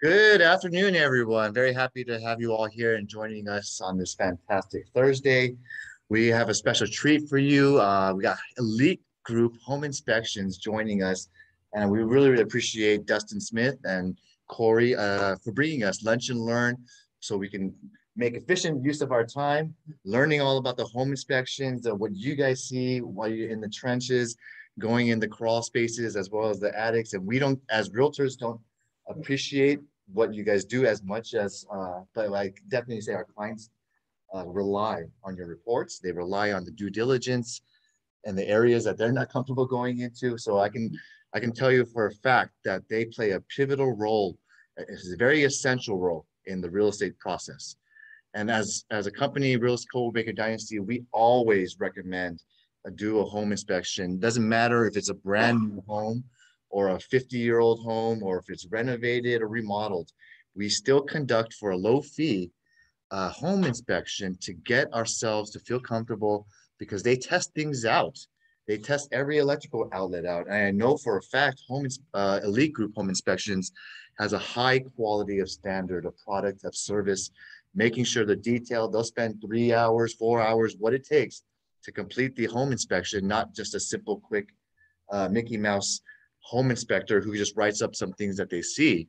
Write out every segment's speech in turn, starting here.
Good afternoon, everyone. Very happy to have you all here and joining us on this fantastic Thursday. We have a special treat for you. We got Elite Group Home Inspections joining us, and we really appreciate Dustin Smith and Corey for bringing us lunch and learn so we can make efficient use of our time, learning all about the home inspections, what you guys see while you're in the trenches, going in the crawl spaces as well as the attics. And we don't, as realtors, don't appreciate what you guys do as much as, but I definitely say our clients rely on your reports. They rely on the due diligence and the areas that they're not comfortable going into. So I can tell you for a fact that they play a pivotal role. It's a very essential role in the real estate process. And as a company, Real Estate Codemaker Dynasty, we always recommend do a home inspection. Doesn't matter if it's a brand new home or a 50-year-old home, or if it's renovated or remodeled, we still conduct for a low fee home inspection to get ourselves to feel comfortable because they test things out. They test every electrical outlet out. And I know for a fact, Elite Group Home Inspections has a high quality of standard, of product, of service, making sure the detail, they'll spend 3 hours, 4 hours, what it takes to complete the home inspection, not just a simple, quick Mickey Mouse home inspector who just writes up some things that they see.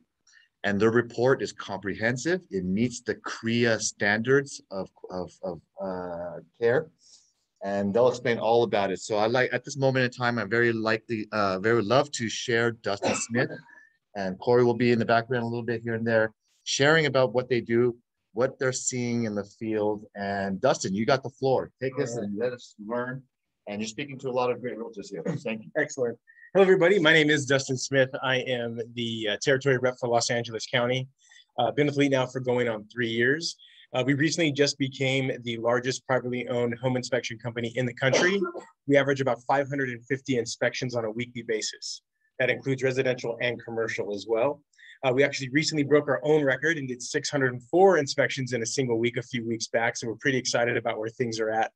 And their report is comprehensive. It meets the CREA standards of care, and they'll explain all about it. So at this moment in time, I'm very love to share Dustin Smith, and Corey will be in the background a little bit here and there, sharing about what they do, what they're seeing in the field. And Dustin, you got the floor. Take this and let us learn. And you're speaking to a lot of great realtors here. Thank you. Excellent. Hello, everybody. My name is Dustin Smith. I am the territory rep for Los Angeles County. Been with Elite now for going on 3 years. We recently just became the largest privately owned home inspection company in the country. We average about 550 inspections on a weekly basis. That includes residential and commercial as well. We actually recently broke our own record and did 604 inspections in a single week a few weeks back. So we're pretty excited about where things are at.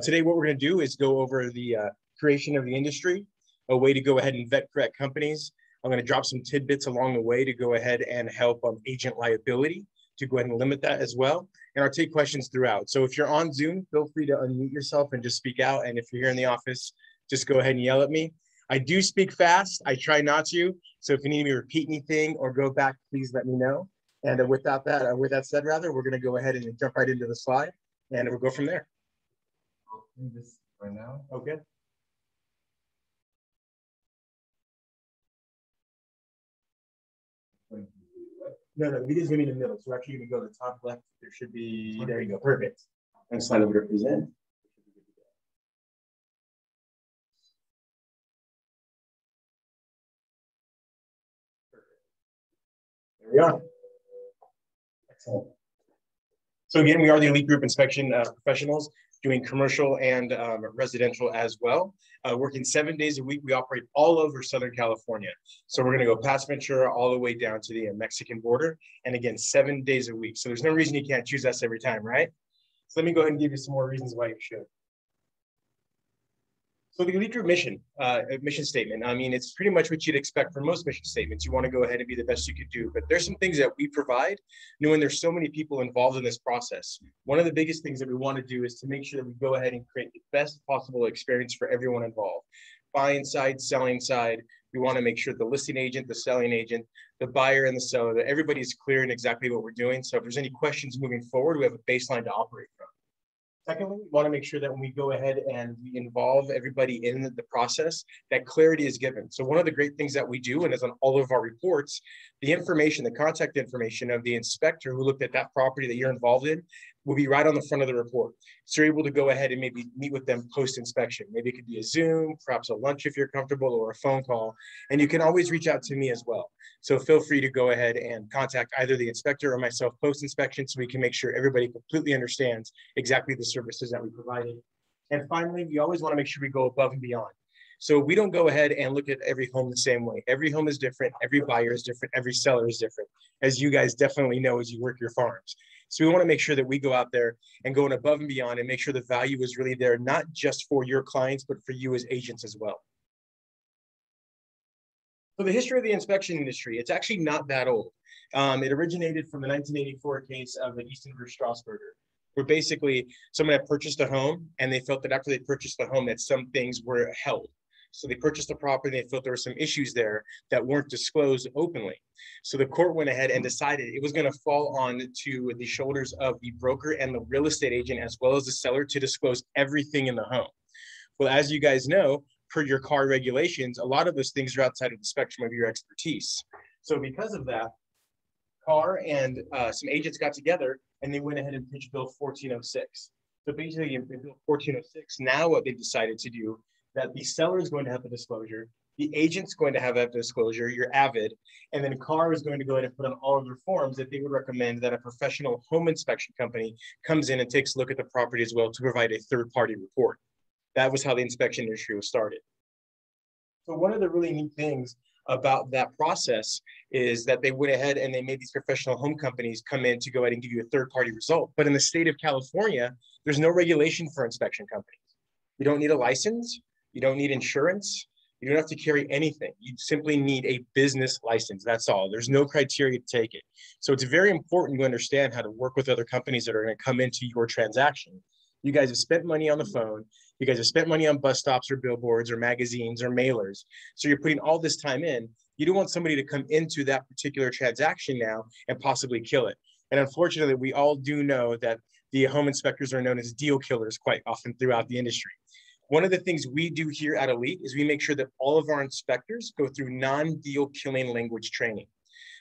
Today, what we're going to do is go over the creation of the industry, a way to go ahead and vet correct companies. I'm going to drop some tidbits along the way to go ahead and help agent liability to go ahead and limit that as well. And I'll take questions throughout. So if you're on Zoom, feel free to unmute yourself and just speak out. And if you're here in the office, just go ahead and yell at me. I do speak fast. I try not to. So if you need me to repeat anything or go back, please let me know. And with that said, we're going to go ahead and jump right into the slide and we'll go from there. I'll do this right now. Okay. No, the video's gonna be in the middle. So we're actually gonna go to the top left. There should be, there you go, perfect. And slide over to present. There we are. Excellent. So again, we are the Elite Group Inspection professionals doing commercial and residential as well. Working 7 days a week, we operate all over Southern California. So we're gonna go past Ventura all the way down to the Mexican border. And again, 7 days a week. So there's no reason you can't choose us every time, right? So let me go ahead and give you some more reasons why you should. So the Elite Group mission statement, I mean, it's pretty much what you'd expect from most mission statements. You want to go ahead and be the best you could do, but there's some things that we provide, knowing there's so many people involved in this process. One of the biggest things that we want to do is to make sure that we go ahead and create the best possible experience for everyone involved. Buying side, selling side, we want to make sure the listing agent, the selling agent, the buyer and the seller, that everybody is clear in exactly what we're doing. So if there's any questions moving forward, we have a baseline to operate from. Secondly, we want to make sure that when we go ahead and we involve everybody in the process, that clarity is given. So one of the great things that we do, and is on all of our reports, the information, the contact information of the inspector who looked at that property that you're involved in will be right on the front of the report. So you're able to go ahead and maybe meet with them post-inspection. Maybe it could be a Zoom, perhaps a lunch if you're comfortable, or a phone call. And you can always reach out to me as well. So feel free to go ahead and contact either the inspector or myself post-inspection so we can make sure everybody completely understands exactly the services that we provided. And finally, we always want to make sure we go above and beyond. So we don't go ahead and look at every home the same way. Every home is different. Every buyer is different. Every seller is different, as you guys definitely know as you work your farms. So we want to make sure that we go out there and go above and beyond and make sure the value is really there, not just for your clients, but for you as agents as well. So the history of the inspection industry, it's actually not that old. It originated from the 1984 case of the Easton versus Strasburger, where basically someone had purchased a home and they felt that after they purchased the home that some things were held. So they purchased the property and they felt there were some issues there that weren't disclosed openly. So the court went ahead and decided it was going to fall on to the shoulders of the broker and the real estate agent, as well as the seller, to disclose everything in the home. Well, as you guys know, per your car regulations, a lot of those things are outside of the spectrum of your expertise. So because of that, Carr and some agents got together and they went ahead and pitched Bill 1406. So basically in Bill 1406, now what they decided to do, that the seller is going to have the disclosure, the agent's going to have that disclosure, your Avid, and then Carr is going to go ahead and put on all of their forms that they would recommend that a professional home inspection company comes in and takes a look at the property as well to provide a third-party report. That was how the inspection industry was started. So one of the really neat things about that process is that they went ahead and they made these professional home companies come in to go ahead and give you a third-party result. But in the state of California, there's no regulation for inspection companies. You don't need a license. You don't need insurance. You don't have to carry anything. You simply need a business license. That's all. There's no criteria to take it. So it's very important to understand how to work with other companies that are going to come into your transaction. You guys have spent money on the phone. You guys have spent money on bus stops or billboards or magazines or mailers. So you're putting all this time in. You don't want somebody to come into that particular transaction now and possibly kill it. And unfortunately, we all do know that the home inspectors are known as deal killers quite often throughout the industry. One of the things we do here at Elite is we make sure that all of our inspectors go through non-deal killing language training.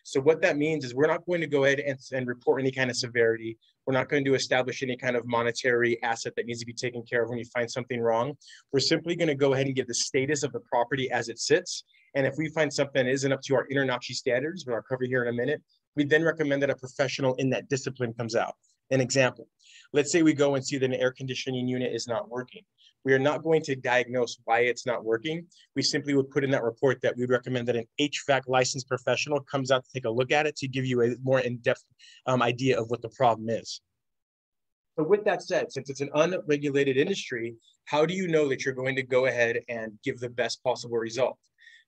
So what that means is we're not going to go ahead and report any kind of severity. We're not going to establish any kind of monetary asset that needs to be taken care of when you find something wrong. We're simply going to go ahead and give the status of the property as it sits. And if we find something that isn't up to our Internachi standards, which I'll cover here in a minute, we then recommend that a professional in that discipline comes out. An example, let's say we go and see that an air conditioning unit is not working. We are not going to diagnose why it's not working. We simply would put in that report that we'd recommend that an HVAC licensed professional comes out to take a look at it to give you a more in-depth idea of what the problem is. So with that said, since it's an unregulated industry, how do you know that you're going to go ahead and give the best possible result?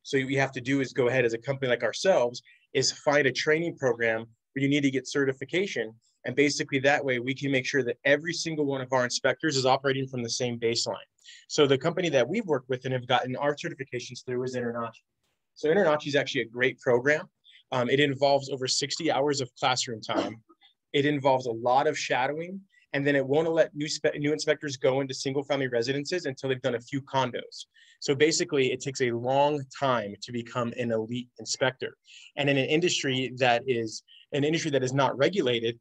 So what you have to do is go ahead as a company like ourselves is find a training program where you need to get certification. And basically that way we can make sure that every single one of our inspectors is operating from the same baseline. So the company that we've worked with and have gotten our certifications through is Internachi. So Internachi is actually a great program. It involves over 60 hours of classroom time. It involves a lot of shadowing, and then it won't let new inspectors go into single family residences until they've done a few condos. So basically it takes a long time to become an elite inspector. And in an industry that is not regulated,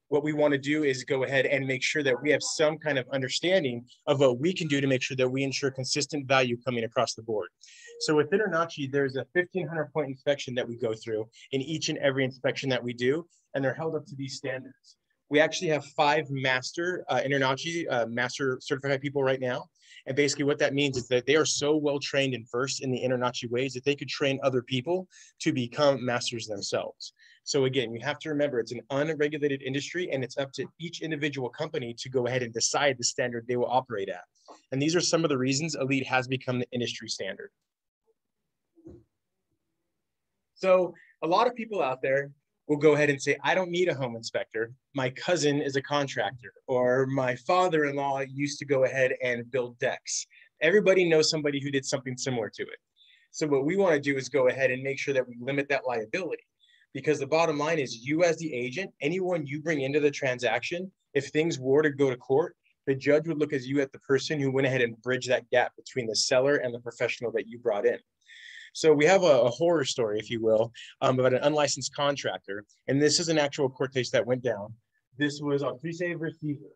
what we want to do is go ahead and make sure that we have some kind of understanding of what we can do to make sure that we ensure consistent value coming across the board. So with Internachi, there's a 1,500 point inspection that we go through in each and every inspection that we do, and they're held up to these standards. We actually have 5 master Internachi master certified people right now. And basically what that means is that they are so well trained and versed in the Internachi ways that they could train other people to become masters themselves. So again, you have to remember it's an unregulated industry and it's up to each individual company to go ahead and decide the standard they will operate at. And these are some of the reasons Elite has become the industry standard. So a lot of people out there will go ahead and say, I don't need a home inspector. My cousin is a contractor, or my father-in-law used to go ahead and build decks. Everybody knows somebody who did something similar to it. So what we want to do is go ahead and make sure that we limit that liability. Because the bottom line is you as the agent, anyone you bring into the transaction, if things were to go to court, the judge would look at you as the person who went ahead and bridged that gap between the seller and the professional that you brought in. So we have a horror story, if you will, about an unlicensed contractor. And this is an actual court case that went down. This was on Trise versus Caesar.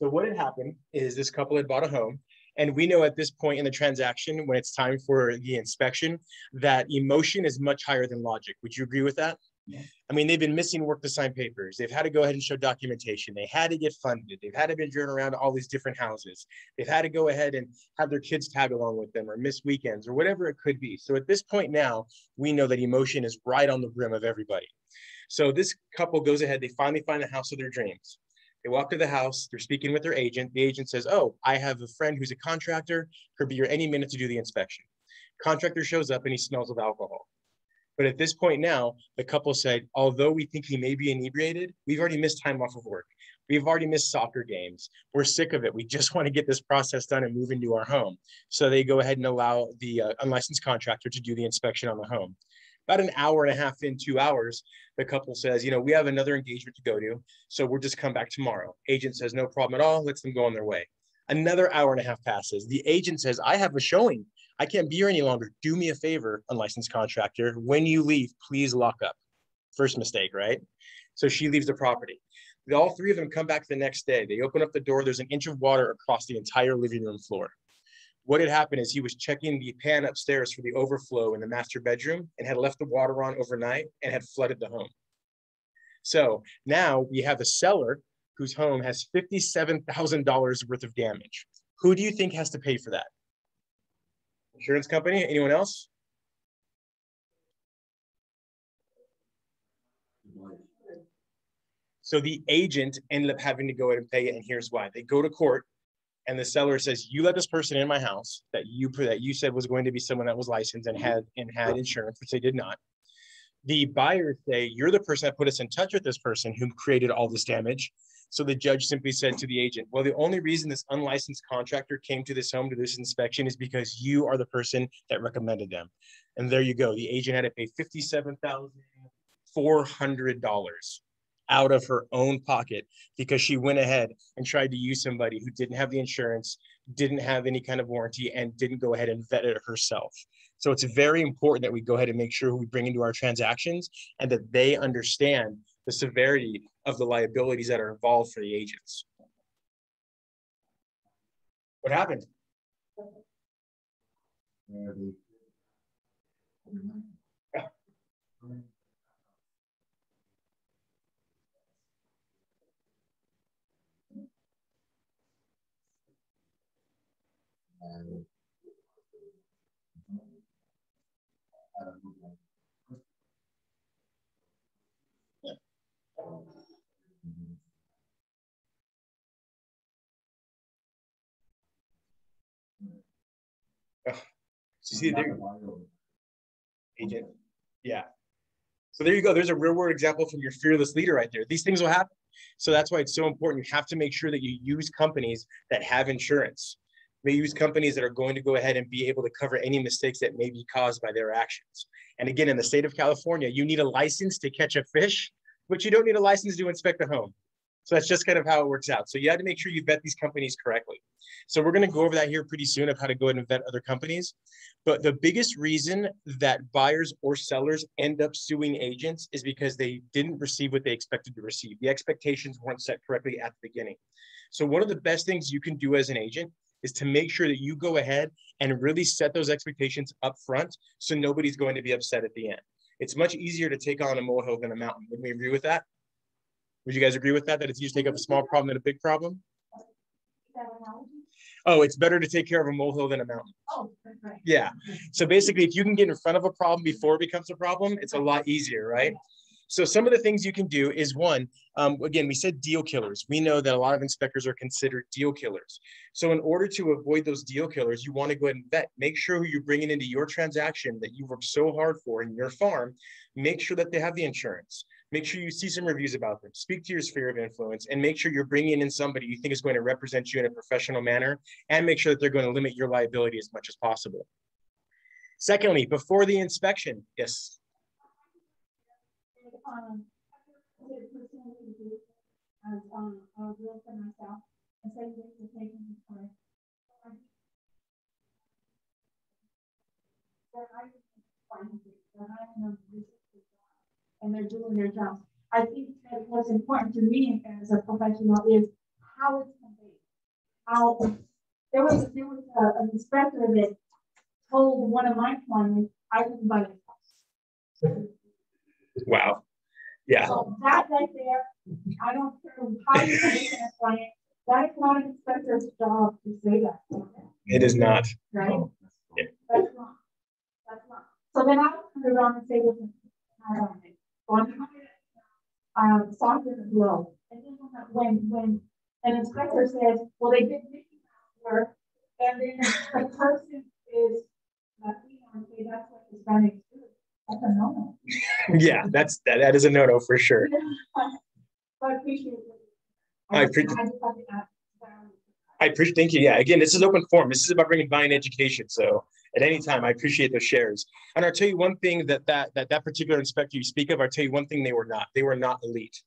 So what had happened is this couple had bought a home. And we know at this point in the transaction, when it's time for the inspection, that emotion is much higher than logic. Would you agree with that? Yeah. I mean, they've been missing work to sign papers. They've had to go ahead and show documentation. They had to get funded. They've had to be driven around to all these different houses. They've had to go ahead and have their kids tag along with them or miss weekends or whatever it could be. So at this point now, we know that emotion is right on the brim of everybody. So this couple goes ahead. They finally find the house of their dreams. They walk to the house. They're speaking with their agent. The agent says, oh, I have a friend who's a contractor. Could be here any minute to do the inspection. Contractor shows up and he smells of alcohol. But at this point now, the couple said, although we think he may be inebriated, we've already missed time off of work. We've already missed soccer games. We're sick of it. We just want to get this process done and move into our home. So they go ahead and allow the unlicensed contractor to do the inspection on the home. About an hour and a half in, 2 hours, the couple says, you know, we have another engagement to go to, so we'll just come back tomorrow. Agent says, no problem at all, lets them go on their way. Another hour and a half passes. The agent says, I have a showing. I can't be here any longer. Do me a favor, unlicensed contractor. When you leave, please lock up. First mistake, right? So she leaves the property. All three of them come back the next day. They open up the door. There's an inch of water across the entire living room floor. What had happened is he was checking the pan upstairs for the overflow in the master bedroom and had left the water on overnight and had flooded the home. So now we have a seller whose home has $57,000 worth of damage. Who do you think has to pay for that? Insurance company? Anyone else? So the agent ended up having to go ahead and pay it, and here's why. They go to court, and the seller says, you let this person in my house that you said was going to be someone that was licensed and had insurance, which they did not. The buyers say, you're the person that put us in touch with this person who created all this damage. So the judge simply said to the agent, well, the only reason this unlicensed contractor came to this home to this inspection is because you are the person that recommended them. And there you go. The agent had to pay $57,400 out of her own pocket because she went ahead and tried to use somebody who didn't have the insurance, didn't have any kind of warranty, and didn't go ahead and vet it herself. So it's very important that we go ahead and make sure who we bring into our transactions and that they understand the severity of the liabilities that are involved for the agents. What happened? So see there, agent. Yeah. So there you go. There's a real world example from your fearless leader right there. These things will happen. So that's why it's so important. You have to make sure that you use companies that have insurance. May use companies that are going to go ahead and be able to cover any mistakes that may be caused by their actions. And again, in the state of California, you need a license to catch a fish, but you don't need a license to inspect a home. So that's just kind of how it works out. So you have to make sure you vet these companies correctly. So we're going to go over that here pretty soon of how to go ahead and vet other companies. But the biggest reason that buyers or sellers end up suing agents is because they didn't receive what they expected to receive. The expectations weren't set correctly at the beginning. So one of the best things you can do as an agent is to make sure that you go ahead and really set those expectations up front so nobody's going to be upset at the end. It's much easier to take on a molehill than a mountain. Would we agree with that? Would you guys agree with that? That it's easier to take up a small problem than a big problem? Oh, it's better to take care of a molehill than a mountain. Oh, right. Yeah. So basically, if you can get in front of a problem before it becomes a problem, it's a lot easier, right? So some of the things you can do is one, again, we said deal killers. We know that a lot of inspectors are considered deal killers. So in order to avoid those deal killers, you want to go ahead and vet. Make sure who you're bringing into your transaction that you've worked so hard for in your farm, make sure that they have the insurance. Make sure you see some reviews about them. Speak to your sphere of influence and make sure you're bringing in somebody you think is going to represent you in a professional manner and make sure that they're going to limit your liability as much as possible. Secondly, before the inspection, yes. And they're doing their job. I think that what's important to me as a professional is how it's conveyed. How there was an inspector that told one of my clients, I didn't buy the house. Wow. Yeah. So that right there, I don't care how you say that client, that is not an inspector's job to say that. It is not. Right? Yeah. That's not. That's not. So then I turn around and say, listen, soften the blow. And then when an inspector says, well, they did work, and then the person is Okay, that's what Hispanics do. That's a no-no. Yeah, that is a no-no for sure. But I appreciate it. I appreciate, thank you. Yeah, again, this is open forum. This is about bringing buying education. So at any time, I appreciate those shares. And I'll tell you one thing that particular inspector you speak of, I'll tell you one thing they were not. They were not elite.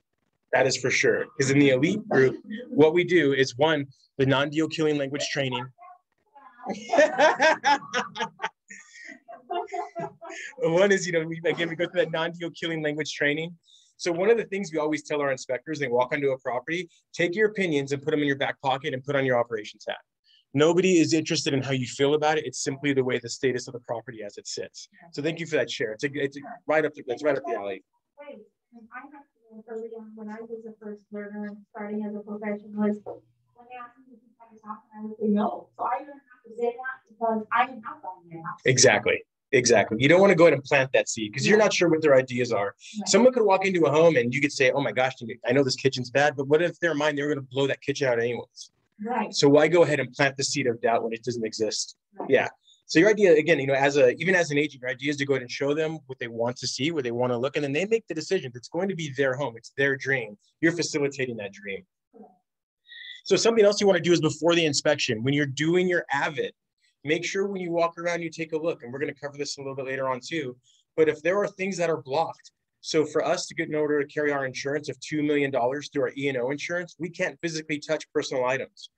That is for sure. Because in the elite group, what we do is one, the non-deal killing language training. One is, we go through that non-deal killing language training. So one of the things we always tell our inspectors, they walk onto a property, take your opinions and put them in your back pocket and put on your operations hat. Nobody is interested in how you feel about it. It's simply the way the status of the property as it sits. So thank you for that share. It's right up the alley. I have to early on when I was a first learner and starting as a professionalist, when they asked me to do my house, I would say no. So I didn't have to say that because I am not buying their house. Exactly. You don't want to go ahead and plant that seed because you're not sure what their ideas are. Right. Someone could walk into a home and you could say, oh my gosh, I know this kitchen's bad, but what if their mind, they were going to blow that kitchen out anyways? Right. So why go ahead and plant the seed of doubt when it doesn't exist? Right. Yeah. So your idea, again, even as an agent, your idea is to go ahead and show them what they want to see, where they want to look, and then they make the decision. It's going to be their home. It's their dream. You're facilitating that dream. Right. So something else you want to do is before the inspection, when you're doing your Avid, make sure when you walk around, you take a look, and we're going to cover this a little bit later on too. But if there are things that are blocked, so for us to get in order to carry our insurance of $2 million through our E&O insurance, we can't physically touch personal items.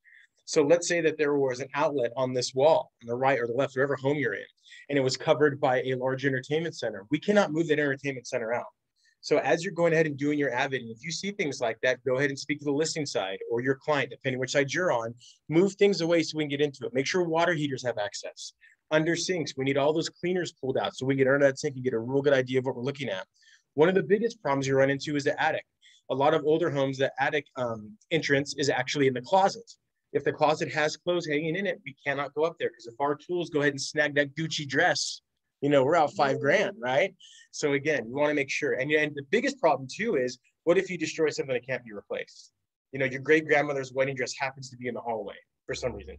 So let's say that there was an outlet on this wall, on the right or the left, wherever home you're in, and it was covered by a large entertainment center. We cannot move that entertainment center out. So as you're going ahead and doing your Avid, and if you see things like that, go ahead and speak to the listing side or your client, depending which side you're on, move things away so we can get into it. Make sure water heaters have access. Under sinks, we need all those cleaners pulled out so we can get under that sink and get a real good idea of what we're looking at. One of the biggest problems you run into is the attic. A lot of older homes, the attic entrance is actually in the closet. If the closet has clothes hanging in it, we cannot go up there because if our tools go ahead and snag that Gucci dress, we're out $5,000, right? So again, we want to make sure. And the biggest problem too is, what if you destroy something that can't be replaced? Your great grandmother's wedding dress happens to be in the hallway for some reason,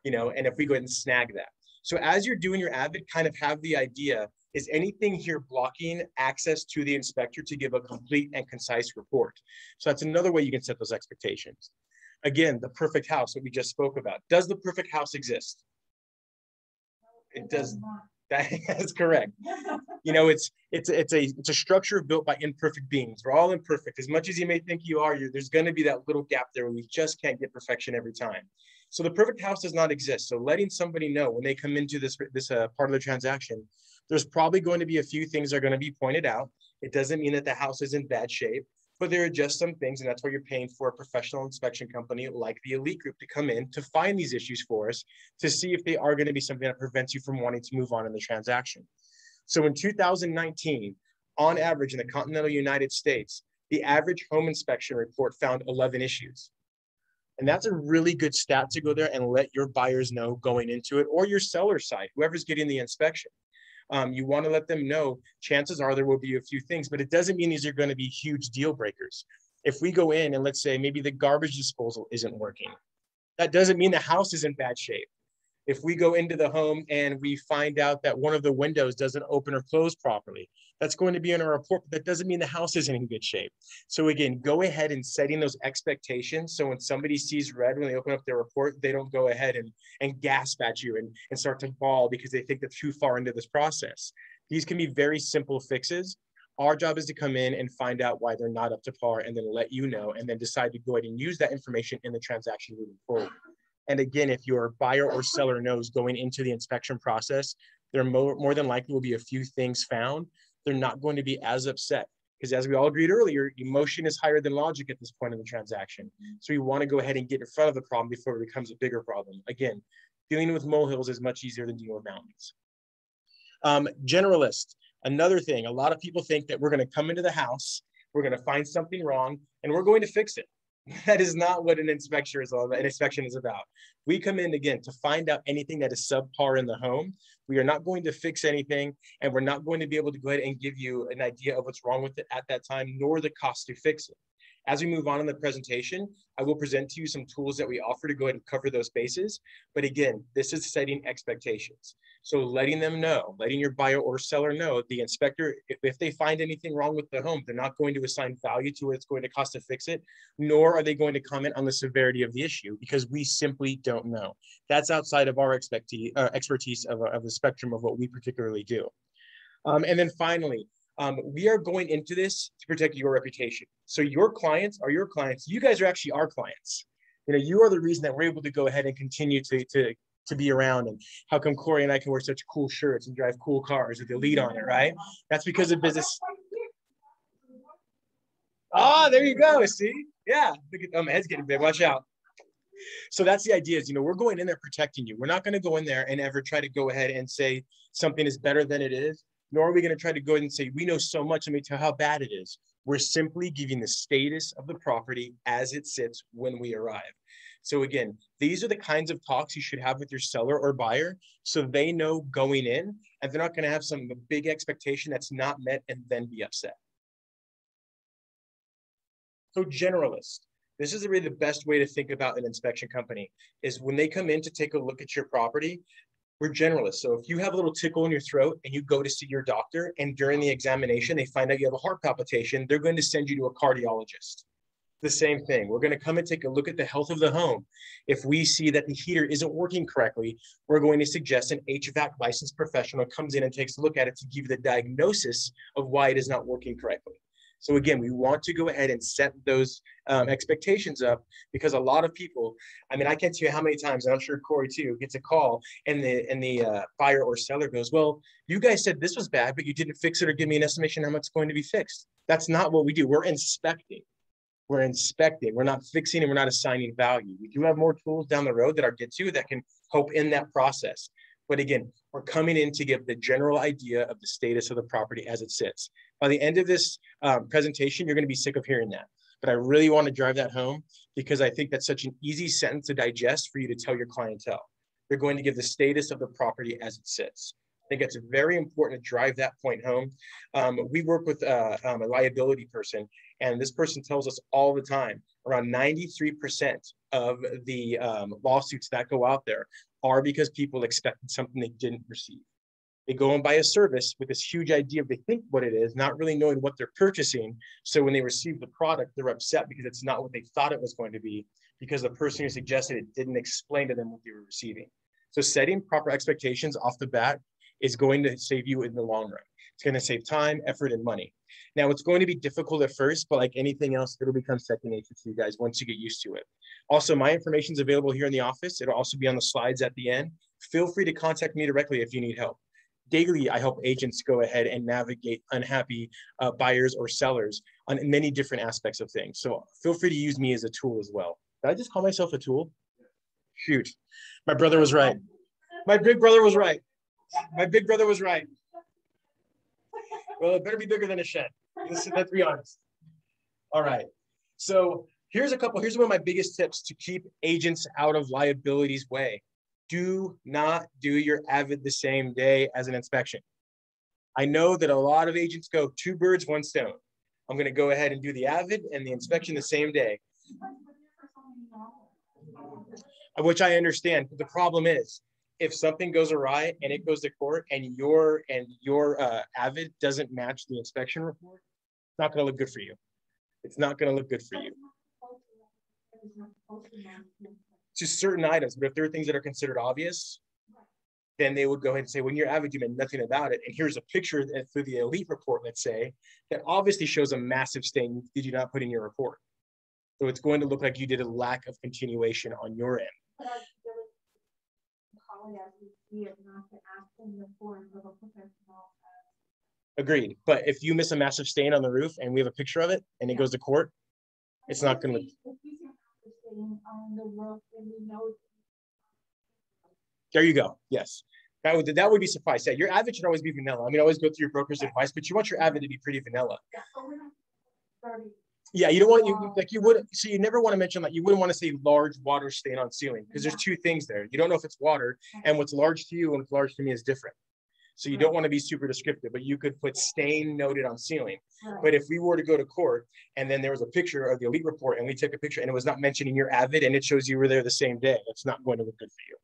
and if we go ahead and snag that. So as you're doing your Avid, kind of have the idea, is anything here blocking access to the inspector to give a complete and concise report? So that's another way you can set those expectations. Again, the perfect house that we just spoke about. Does the perfect house exist? It does. That's correct. It's a structure built by imperfect beings. We're all imperfect. As much as you may think you are, there's going to be that little gap there where we just can't get perfection every time. So the perfect house does not exist. So letting somebody know when they come into this part of the transaction, there's probably going to be a few things that are going to be pointed out. It doesn't mean that the house is in bad shape, but there are just some things, and that's why you're paying for a professional inspection company like the Elite Group to come in to find these issues for us to see if they are going to be something that prevents you from wanting to move on in the transaction. So in 2019, on average in the continental United States, the average home inspection report found 11 issues. And that's a really good stat to go there and let your buyers know going into it, or your seller side, whoever's getting the inspection. You want to let them know, chances are there will be a few things, but it doesn't mean these are going to be huge deal breakers. If we go in and let's say maybe the garbage disposal isn't working, that doesn't mean the house is in bad shape. If we go into the home and we find out that one of the windows doesn't open or close properly, that's going to be in our report, but that doesn't mean the house isn't in good shape. So again, go ahead and setting those expectations. So when somebody sees red, when they open up their report, they don't go ahead and gasp at you and start to bawl because they think they're too far into this process. These can be very simple fixes. Our job is to come in and find out why they're not up to par and then let you know, and then decide to go ahead and use that information in the transaction moving forward. And again, if your buyer or seller knows going into the inspection process, there more than likely will be a few things found. They're not going to be as upset because, as we all agreed earlier, emotion is higher than logic at this point in the transaction. So you want to go ahead and get in front of the problem before it becomes a bigger problem. Again, dealing with molehills is much easier than dealing with mountains. Generalist, another thing, a lot of people think that we're going to come into the house, we're going to find something wrong, and we're going to fix it. That is not what an inspection is all about. An inspection is about. We come in again to find out anything that is subpar in the home. We are not going to fix anything, and we're not going to be able to go ahead and give you an idea of what's wrong with it at that time, nor the cost to fix it. As we move on in the presentation, I will present to you some tools that we offer to go ahead and cover those bases. But again, this is setting expectations. So letting them know, letting your buyer or seller know, the inspector, if they find anything wrong with the home, they're not going to assign value to what it's going to cost to fix it, nor are they going to comment on the severity of the issue, because we simply don't know. That's outside of our expertise of the spectrum of what we particularly do. And then finally, we are going into this to protect your reputation. So your clients are your clients. You guys are actually our clients. You know, you are the reason that we're able to go ahead and continue to be around. And how come Cory and I can wear such cool shirts and drive cool cars with the lead on it, right? That's because of business. Oh, there you go. See? Yeah. My head's getting big. Watch out. So that's the idea is, you know, we're going in there protecting you. We're not going to go in there and ever try to go ahead and say something is better than it is. Nor are we going to try to go ahead and say, we know so much, let me tell you how bad it is. We're simply giving the status of the property as it sits when we arrive. So again, these are the kinds of talks you should have with your seller or buyer so they know going in, and they're not going to have some big expectation that's not met and then be upset. So generalist. This is really the best way to think about an inspection company is when they come in to take a look at your property, we're generalists. So if you have a little tickle in your throat and you go to see your doctor and during the examination, they find out you have a heart palpitation, they're going to send you to a cardiologist. The same thing. We're going to come and take a look at the health of the home. If we see that the heater isn't working correctly, we're going to suggest an HVAC licensed professional comes in and takes a look at it to give you the diagnosis of why it is not working correctly. So again, we want to go ahead and set those expectations up because a lot of people, I mean, I can't tell you how many times, and I'm sure Cory too, gets a call and the buyer or seller goes, well, you guys said this was bad, but you didn't fix it or give me an estimation how much it's going to be fixed. That's not what we do. We're inspecting. We're inspecting. We're not fixing and we're not assigning value. We do have more tools down the road that I'll get to that can help in that process. But again, we're coming in to give the general idea of the status of the property as it sits. By the end of this presentation, you're going to be sick of hearing that. But I really want to drive that home because I think that's such an easy sentence to digest for you to tell your clientele. They're going to give the status of the property as it sits. I think it's very important to drive that point home. We work with a liability person, and this person tells us all the time, around 93% of the lawsuits that go out there are because people expected something they didn't receive. They go and buy a service with this huge idea of they think what it is, not really knowing what they're purchasing. So when they receive the product, they're upset because it's not what they thought it was going to be because the person who suggested it didn't explain to them what they were receiving. So setting proper expectations off the bat is going to save you in the long run. It's going to save time, effort, and money. Now, it's going to be difficult at first, but like anything else, it'll become second nature to you guys once you get used to it. Also, my information is available here in the office. It'll also be on the slides at the end. Feel free to contact me directly if you need help. Daily, I help agents go ahead and navigate unhappy buyers or sellers on many different aspects of things. So feel free to use me as a tool as well. Did I just call myself a tool? Shoot, my brother was right. My big brother was right. My big brother was right. Well, it better be bigger than a shed. Let's be honest. All right. So here's one of my biggest tips to keep agents out of liability's way. Do not do your Avid the same day as an inspection. I know that a lot of agents go 2 birds, 1 stone. I'm going to go ahead and do the Avid and the inspection the same day. Which I understand. But the problem is, if something goes awry and it goes to court and your Avid doesn't match the inspection report, it's not going to look good for you. It's not going to look good for you. Just certain items, but if there are things that are considered obvious, then they would go ahead and say, when you're Avid, you meant nothing about it. And here's a picture through the elite report, let's say, that obviously shows a massive stain did you not put in your report. So it's going to look like you did a lack of continuation on your end. Agreed. But if you miss a massive stain on the roof and we have a picture of it and it goes to court, it's not going to. There you go. Yes. That would be suffice. Yeah, your Avid should always be vanilla. I mean, always go through your broker's advice, but you want your Avid to be pretty vanilla. Yeah, you don't want so you never want to mention, like, you wouldn't want to say large water stain on ceiling because there's 2 things there. You don't know if it's water, and what's large to you and what's large to me is different. So you don't want to be super descriptive, but you could put stain noted on ceiling. But if we were to go to court and then there was a picture of the elite report and we took a picture and it was not mentioning your Avid and it shows you were there the same day, it's not going to look good for you.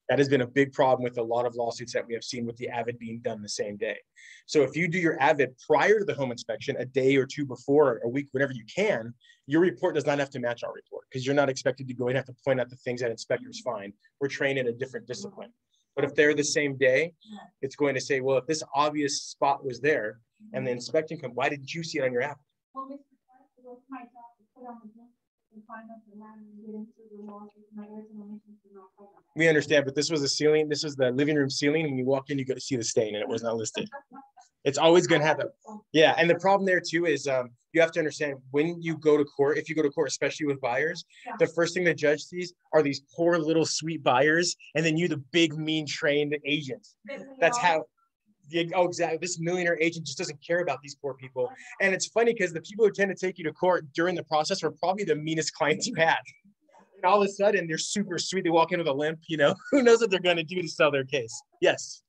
That has been a big problem with a lot of lawsuits that we have seen with the Avid being done the same day. So if you do your Avid prior to the home inspection, a day or two before, a week, whatever you can, your report does not have to match our report because you're not expected to go and have to point out the things that inspectors find. We're trained in a different discipline. But if they're the same day, it's going to say, well, if this obvious spot was there and the inspection comes, why didn't you see it on your Avid? Well, Mr. Clark, it was my job to put on the book and find out the land and get into the walls with my original mission to not cover. We understand, but this was a ceiling. This was the living room ceiling. When you walk in, you get to see the stain and it was not listed. It's always going to happen. Yeah. And the problem there too is you have to understand when you go to court, if you go to court, especially with buyers, the first thing the judge sees are these poor little sweet buyers. And then you, the big, mean, trained agent. That's how, oh, exactly. This millionaire agent just doesn't care about these poor people. And it's funny because the people who tend to take you to court during the process are probably the meanest clients you had. And all of a sudden they're super sweet. They walk in with a limp, you know, who knows what they're going to do to sell their case. Yes.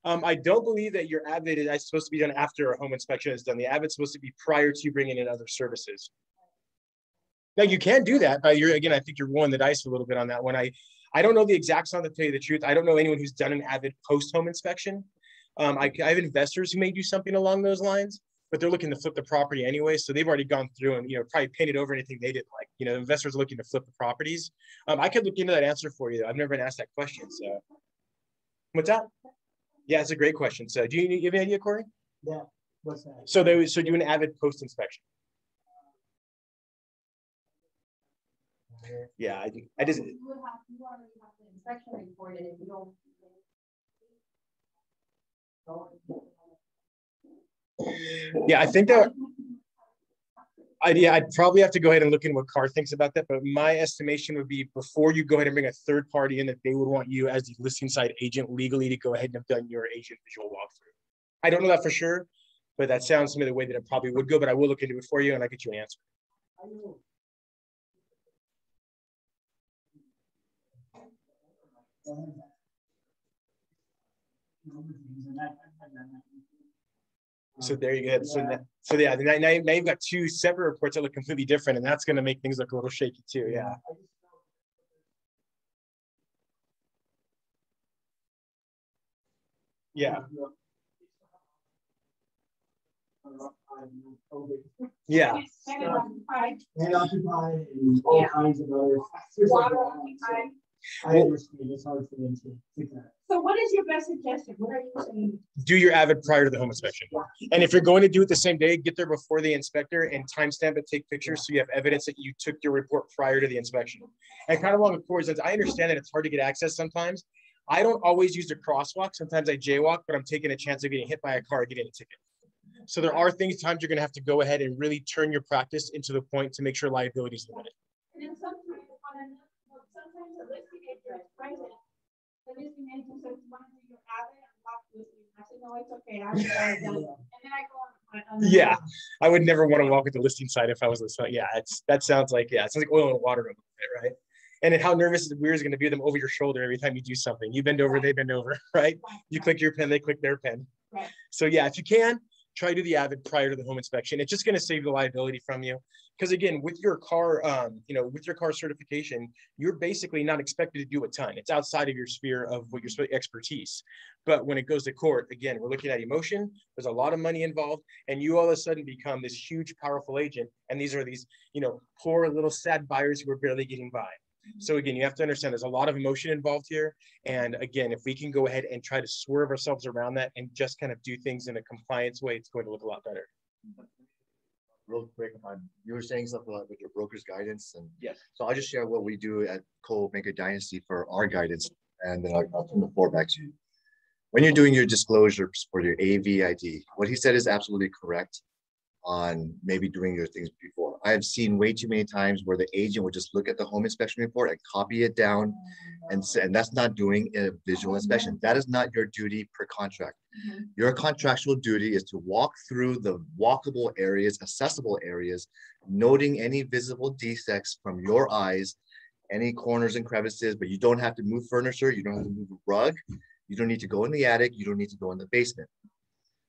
I don't believe that your Avid is supposed to be done after a home inspection is done. The Avid's supposed to be prior to bringing in other services. Now you can do that, but again, I think you're rolling the dice a little bit on that one. I don't know the exact song to tell you the truth. I don't know anyone who's done an Avid post-home inspection. I have investors who may do something along those lines, but they're looking to flip the property anyway. So they've already gone through and, you know, probably painted over anything they didn't like. You know, investors are looking to flip the properties. I could look into that answer for you. I've never been asked that question. So what's that? Yeah, it's a great question. So do you have any idea, Corey? Yeah. What's that? So they would do an Avid post inspection. Yeah, I do. I just. You already have the inspection report, and if you don't. Yeah, I think that. I'd probably have to go ahead and look into what Carr thinks about that, but my estimation would be before you go ahead and bring a third party in, that they would want you as the listing side agent legally to go ahead and have done your agent visual walkthrough. I don't know that for sure, but that sounds to me the way that it probably would go, but I will look into it for you and I'll get you an answer. So there you go. So yeah, now you've got two separate reports that look completely different, and that's going to make things look a little shaky too. Yeah. Yeah. Yeah. And occupied and all kinds of other factors. I understand it's hard for them to figure that. So what is your best suggestion? What are you saying? Do your Avid prior to the home inspection. And if you're going to do it the same day, get there before the inspector and timestamp it, take pictures so you have evidence that you took your report prior to the inspection. And kind of along with Corey's, I understand that it's hard to get access sometimes. I don't always use the crosswalk. Sometimes I jaywalk, but I'm taking a chance of getting hit by a car, getting a ticket. So there are times you're going to have to go ahead and really turn your practice into the point to make sure liability is limited. And then sometimes the listing agent is present. The listing agent says, "Want to do your Avid and walk with you?" I said, "No, it's okay. I already done it." And then I go on. Yeah, I would never want to walk with the listing side if I was listening. Yeah, that sounds like it sounds like oil and water a little bit, right? And then how nervous and weird is going to be them over your shoulder every time you do something. You bend over, they bend over, right? You click your pen, they click their pen. Right. So yeah, if you can, try to do the Avid prior to the home inspection. It's just going to save the liability from you. Because again, with your car, with your car certification, you're basically not expected to do a ton. It's outside of your sphere of what your expertise. But when it goes to court, again, we're looking at emotion. There's a lot of money involved, and you all of a sudden become this huge, powerful agent. And these are these, poor little sad buyers who are barely getting by. So again, you have to understand there's a lot of emotion involved here. And again, if we can go ahead and try to swerve ourselves around that and just kind of do things in a compliance way, it's going to look a lot better. Real quick, you were saying something like with your broker's guidance, and yes. So I'll just share what we do at Co-Maker Dynasty for our guidance, and then I'll turn the floor back to you. When you're doing your disclosures for your AVID, what he said is absolutely correct on maybe doing your things before. I have seen way too many times where the agent would just look at the home inspection report and copy it down, and that's not doing a visual inspection. That is not your duty per contract. Your contractual duty is to walk through the walkable areas, accessible areas, noting any visible defects from your eyes, any corners and crevices, but you don't have to move furniture. You don't have to move a rug. You don't need to go in the attic. You don't need to go in the basement.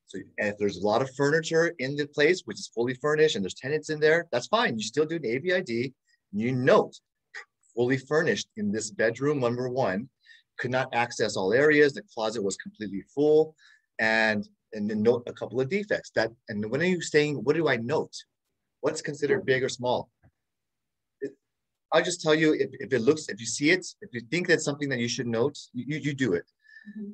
So if there's a lot of furniture in the place, which is fully furnished and there's tenants in there, that's fine. You still do an AVID. You note fully furnished in this bedroom, number one, could not access all areas. The closet was completely full, and then note a couple of defects. And when are you saying, what do I note? What's considered big or small? I'll just tell you, if it looks, if you see it, if you think that's something that you should note, you do it.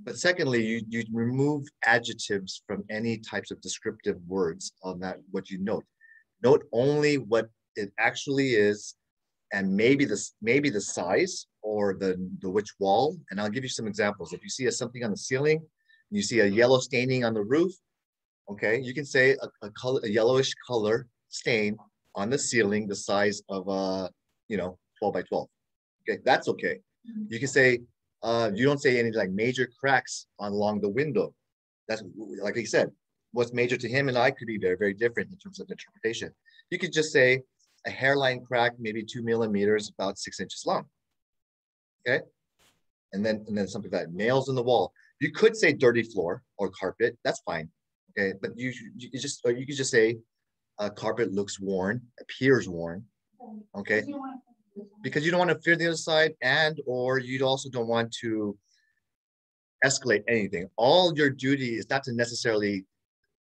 But secondly, you remove adjectives from any types of descriptive words on that, what you note. Note only what it actually is, and maybe the size or the which wall. And I'll give you some examples. If you see something on the ceiling, you see a yellow staining on the roof, okay, you can say a yellowish color stain on the ceiling, the size of 12 by 12. Okay, that's okay. You can say, you don't say any like major cracks along the window. That's, like I said, what's major to him and I could be very, very different in terms of interpretation. You could just say a hairline crack, maybe 2 millimeters, about 6 inches long. Okay, and then something like that. Nails in the wall. You could say dirty floor or carpet. That's fine. Okay, but you could just say carpet looks worn, appears worn. Okay, because you don't want to fear the other side, and or you also don't want to escalate anything. All your duty is not to necessarily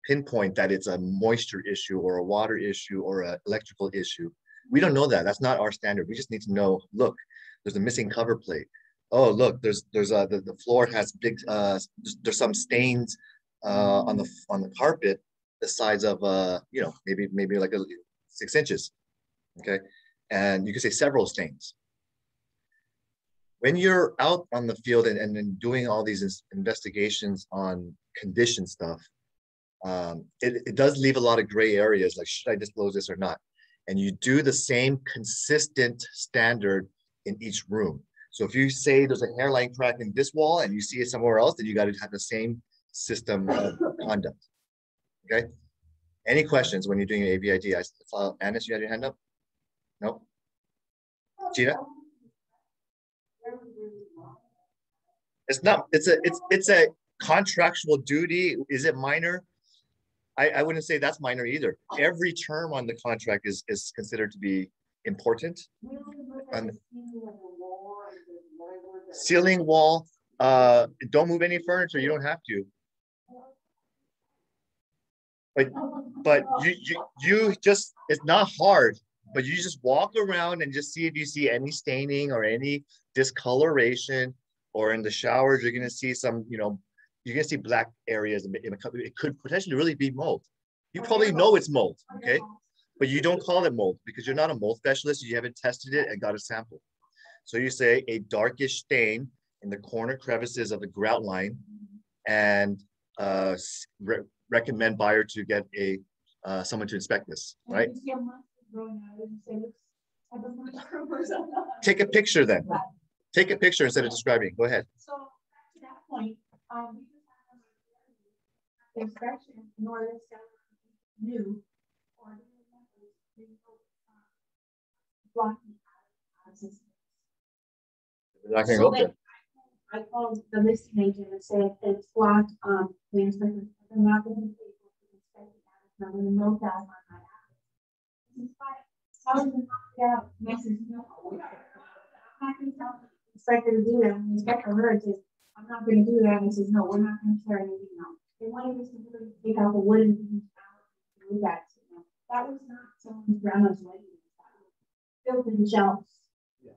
pinpoint that it's a moisture issue or a water issue or an electrical issue. We don't know that. That's not our standard. We just need to know, look, there's a missing cover plate. Oh, look, the floor has big, there's some stains on the carpet the size of maybe like 6 inches. Okay, and you can say several stains. When you're out on the field and doing all these investigations on condition stuff, it does leave a lot of gray areas, like should I disclose this or not? And you do the same consistent standard in each room. So if you say there's a hairline crack in this wall and you see it somewhere else, then you got to have the same system of conduct. Okay. Any questions when you're doing an AVID? I saw Anis, you had your hand up? No? Gina? It's not, it's a contractual duty. Is it minor? I wouldn't say that's minor either. Every term on the contract is considered to be important. Ceiling wall, don't move any furniture. You don't have to. But you just, it's not hard, but you just walk around and just see if you see any staining or any discoloration, or in the showers, you're going to see some, you're going to see black areas. It could potentially really be mold. You probably know it's mold, okay? But you don't call it mold because you're not a mold specialist. You haven't tested it and got a sample. So you say a darkish stain in the corner crevices of the grout line, and recommend buyer to get someone to inspect this, right? Take a picture then. Take a picture instead of describing. Go ahead. So to that point, we just have the inspection in order to sell new or blocking out of systems. We're not going to go there. I called the listing agent and said it's blocked. The inspector, I'm not going to be able to inspect it out. I'm going to note that on my app. This is fine. How does it knock it out? Next is no. I'm not going to tell the inspector to do that. The inspector heard says, I'm not going to do that. And he says, no, we're not going to tear anything out. They wanted us to really take out the wooden things out and do that. That was not someone's grandma's wedding. Built in shelves. Yeah.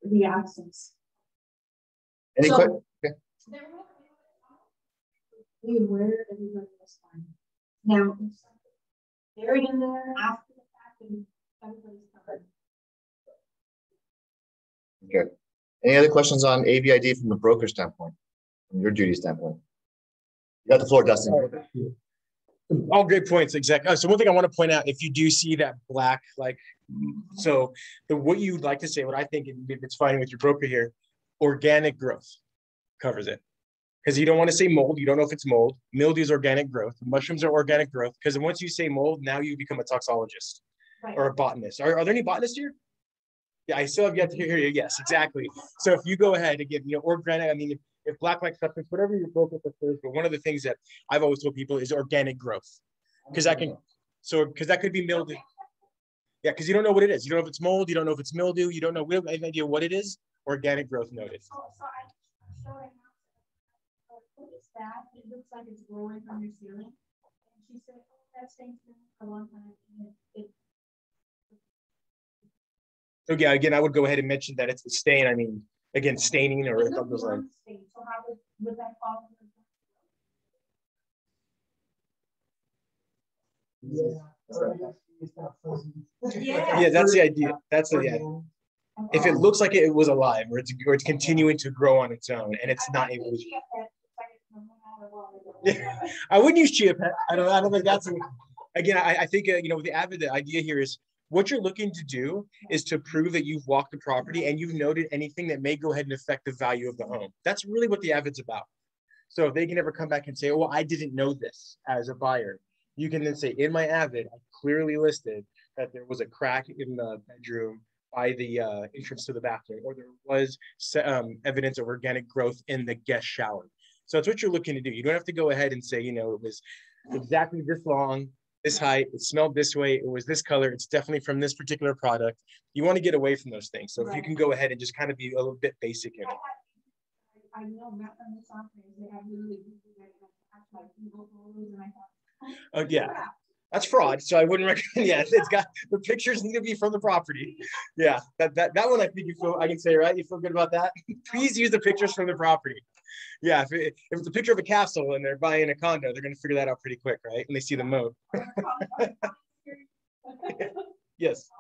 The absence. Any questions? Okay. We aware everybody was fine. Now, if something buried in there after the fact, and everybody's covered. Okay. Any other questions on AVID from the broker standpoint, from your duty standpoint? You got the floor, Dustin. All great points, exactly. So one thing I want to point out, if you do see that black, so what you'd like to say, what I think, if it's fine with your broker here, organic growth covers it. Because you don't want to say mold. You don't know if it's mold. Mildew is organic growth. Mushrooms are organic growth. Because once you say mold, now you become a toxologist, right, or a botanist. Are there any botanists here? Yeah, I still have yet to hear you. Yes, exactly. So if you go ahead and give, organic, I mean, if black-like substance, whatever you broke with the first, but one of the things that I've always told people is organic growth. Because that could be mildew. Yeah, because you don't know what it is. You don't know if it's mold, you don't know if it's mildew, you don't know, we have any idea what it is. Organic growth noted. So I showed her what is that? It looks like it's growing from your ceiling. And she said, oh, that's thing's been for a long time. So yeah, again, I would go ahead and mention that it's the stain. I mean, again, staining or something like. So how would that fall? Yeah, that's the idea. That's the idea. If it looks like it was alive, or it's continuing to grow on its own, and it's not able to. Yeah, I wouldn't use chia pet. I don't think that's. Again, I think with the Avid, the idea here is what you're looking to do is to prove that you've walked the property and you've noted anything that may go ahead and affect the value of the home. That's really what the Avid's about. So if they can ever come back and say, oh, well, I didn't know this as a buyer, you can then say, in my Avid, I clearly listed that there was a crack in the bedroom by the entrance to the bathroom, or there was evidence of organic growth in the guest shower. So that's what you're looking to do. You don't have to go ahead and say, it was exactly this long, this height, it smelled this way, it was this color, it's definitely from this particular product. You want to get away from those things. So if you can go ahead and just kind of be a little bit basic in it. I know not from the software, they have really like Google photos, and I thought, oh yeah, that's fraud. So I wouldn't recommend. Yeah, it's got the pictures need to be from the property. Yeah, that one I think I can say, right? You feel good about that? Please use the pictures from the property. Yeah, if it's a picture of a castle and they're buying a condo, they're going to figure that out pretty quick, right? When they see the moat. Yes.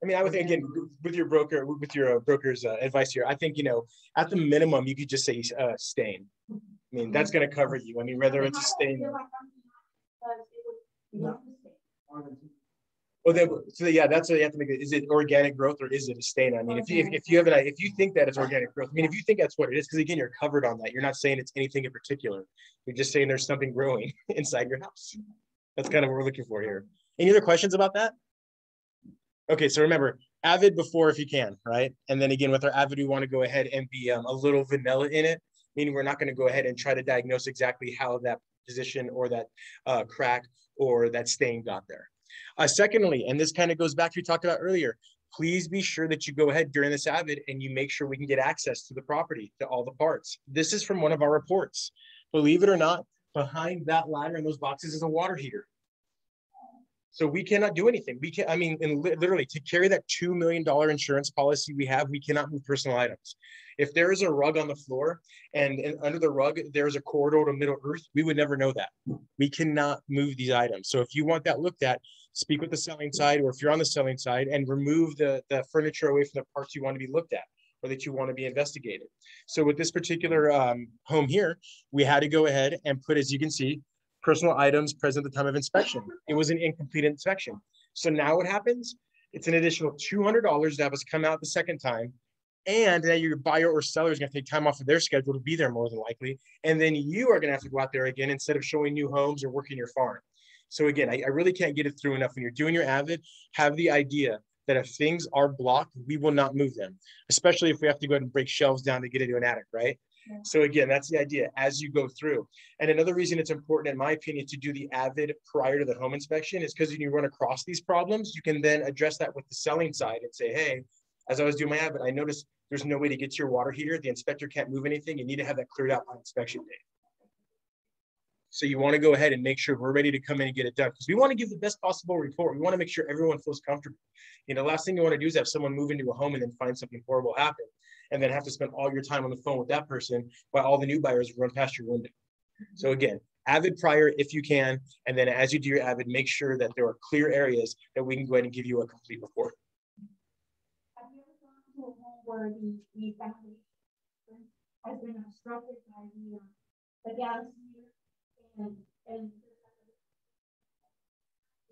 I mean, I would think, again, with your broker's advice here, I think, at the minimum, you could just say stain. I mean, that's going to cover you. I mean, whether it's a stain. Well, so yeah, that's what you have to make it. Is it organic growth or is it a stain? I mean, if you think that it's organic growth, I mean, if you think that's what it is, because again, you're covered on that. You're not saying it's anything in particular. You're just saying there's something growing inside your house. That's kind of what we're looking for here. Any other questions about that? Okay, so remember, Avid before if you can, right? And then again, with our Avid, we want to go ahead and be a little vanilla in it, meaning we're not going to go ahead and try to diagnose exactly how that position or that crack or that stain got there. Secondly, and this kind of goes back to what we talked about earlier, please be sure that you go ahead during this Avid and you make sure we can get access to the property, to all the parts. This is from one of our reports. Believe it or not, behind that ladder in those boxes is a water heater. So we cannot do anything. We can, I mean, and literally to carry that $2 million insurance policy we have, we cannot move personal items. If there is a rug on the floor and under the rug, there's a corridor to Middle Earth, we would never know that. We cannot move these items. So if you want that looked at, speak with the selling side, or if you're on the selling side, and remove the furniture away from the parts you want to be looked at or that you want to be investigated. So with this particular home here, we had to go ahead and put, as you can see, personal items present at the time of inspection. It was an incomplete inspection. So now what happens? It's an additional $200 to have us come out the second time. And now your buyer or seller is going to take time off of their schedule to be there more than likely. And then you are going to have to go out there again instead of showing new homes or working your farm. So again, I really can't get it through enough. When you're doing your Avid, have the idea that if things are blocked, we will not move them, especially if we have to go ahead and break shelves down to get into an attic, right? So again, that's the idea as you go through. And another reason it's important, in my opinion, to do the Avid prior to the home inspection is because when you run across these problems, you can then address that with the selling side and say, hey, as I was doing my Avid, I noticed there's no way to get to your water heater. The inspector can't move anything. You need to have that cleared out by inspection day. So you want to go ahead and make sure we're ready to come in and get it done, because we want to give the best possible report. We want to make sure everyone feels comfortable. The last thing you want to do is have someone move into a home and then find something horrible happen, and then have to spend all your time on the phone with that person while all the new buyers run past your window. So again, Avid prior if you can, and then as you do your Avid, make sure that there are clear areas that we can go ahead and give you a complete report. Have you ever gone to a home where the foundation has been obstructed by the gas meter and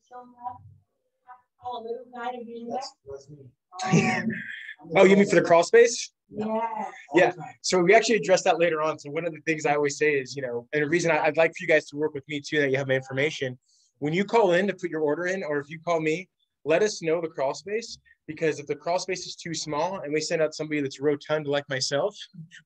showing up? All a little guy to be in there? That's me. Oh, you mean for the crawl space? Yeah. Yeah. So we actually address that later on. So one of the things I always say is, and the reason I'd like for you guys to work with me too, that you have my information. When you call in to put your order in, or if you call me, let us know the crawl space, because if the crawl space is too small and we send out somebody that's rotund like myself,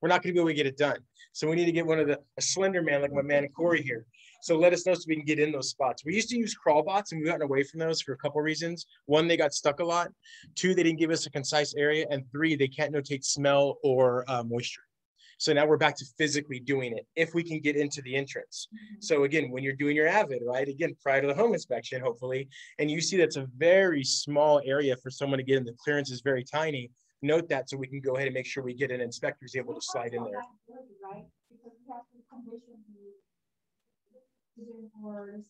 we're not going to be able to get it done. So we need to get a slender man like my man Cory here. So let us know so we can get in those spots. We used to use crawl bots and we've gotten away from those for a couple of reasons. One, they got stuck a lot. Two, they didn't give us a concise area. And three, they can't notate smell or moisture. So now we're back to physically doing it if we can get into the entrance. So again, when you're doing your Avid, right, again, prior to the home inspection, hopefully, and you see that's a very small area for someone to get in, the clearance is very tiny, note that so we can go ahead and make sure we get an inspector who's able to slide in there. Right? Because we have to condition for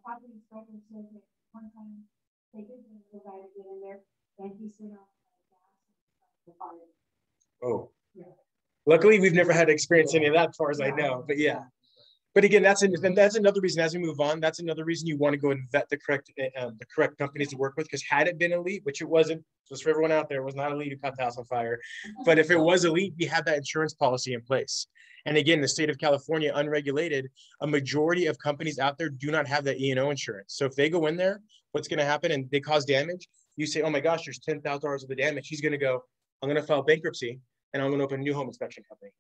property inspector said that one time they did the guy to get in there and he said on the gas and fire. Oh. Yeah. Luckily, we've never had to experience any of that, as far as I know. But yeah, but again, that's another reason. As we move on, that's another reason you want to go and vet the correct companies to work with. Because had it been Elite, which it wasn't, just for everyone out there, it was not Elite who caught the house on fire. But if it was Elite, we had that insurance policy in place. And again, the state of California, unregulated, a majority of companies out there do not have that E&O insurance. So if they go in there, what's going to happen and they cause damage? You say, oh my gosh, there's $10,000 of the damage. He's going to go, I'm going to file bankruptcy. And I'm going to open a new home inspection company,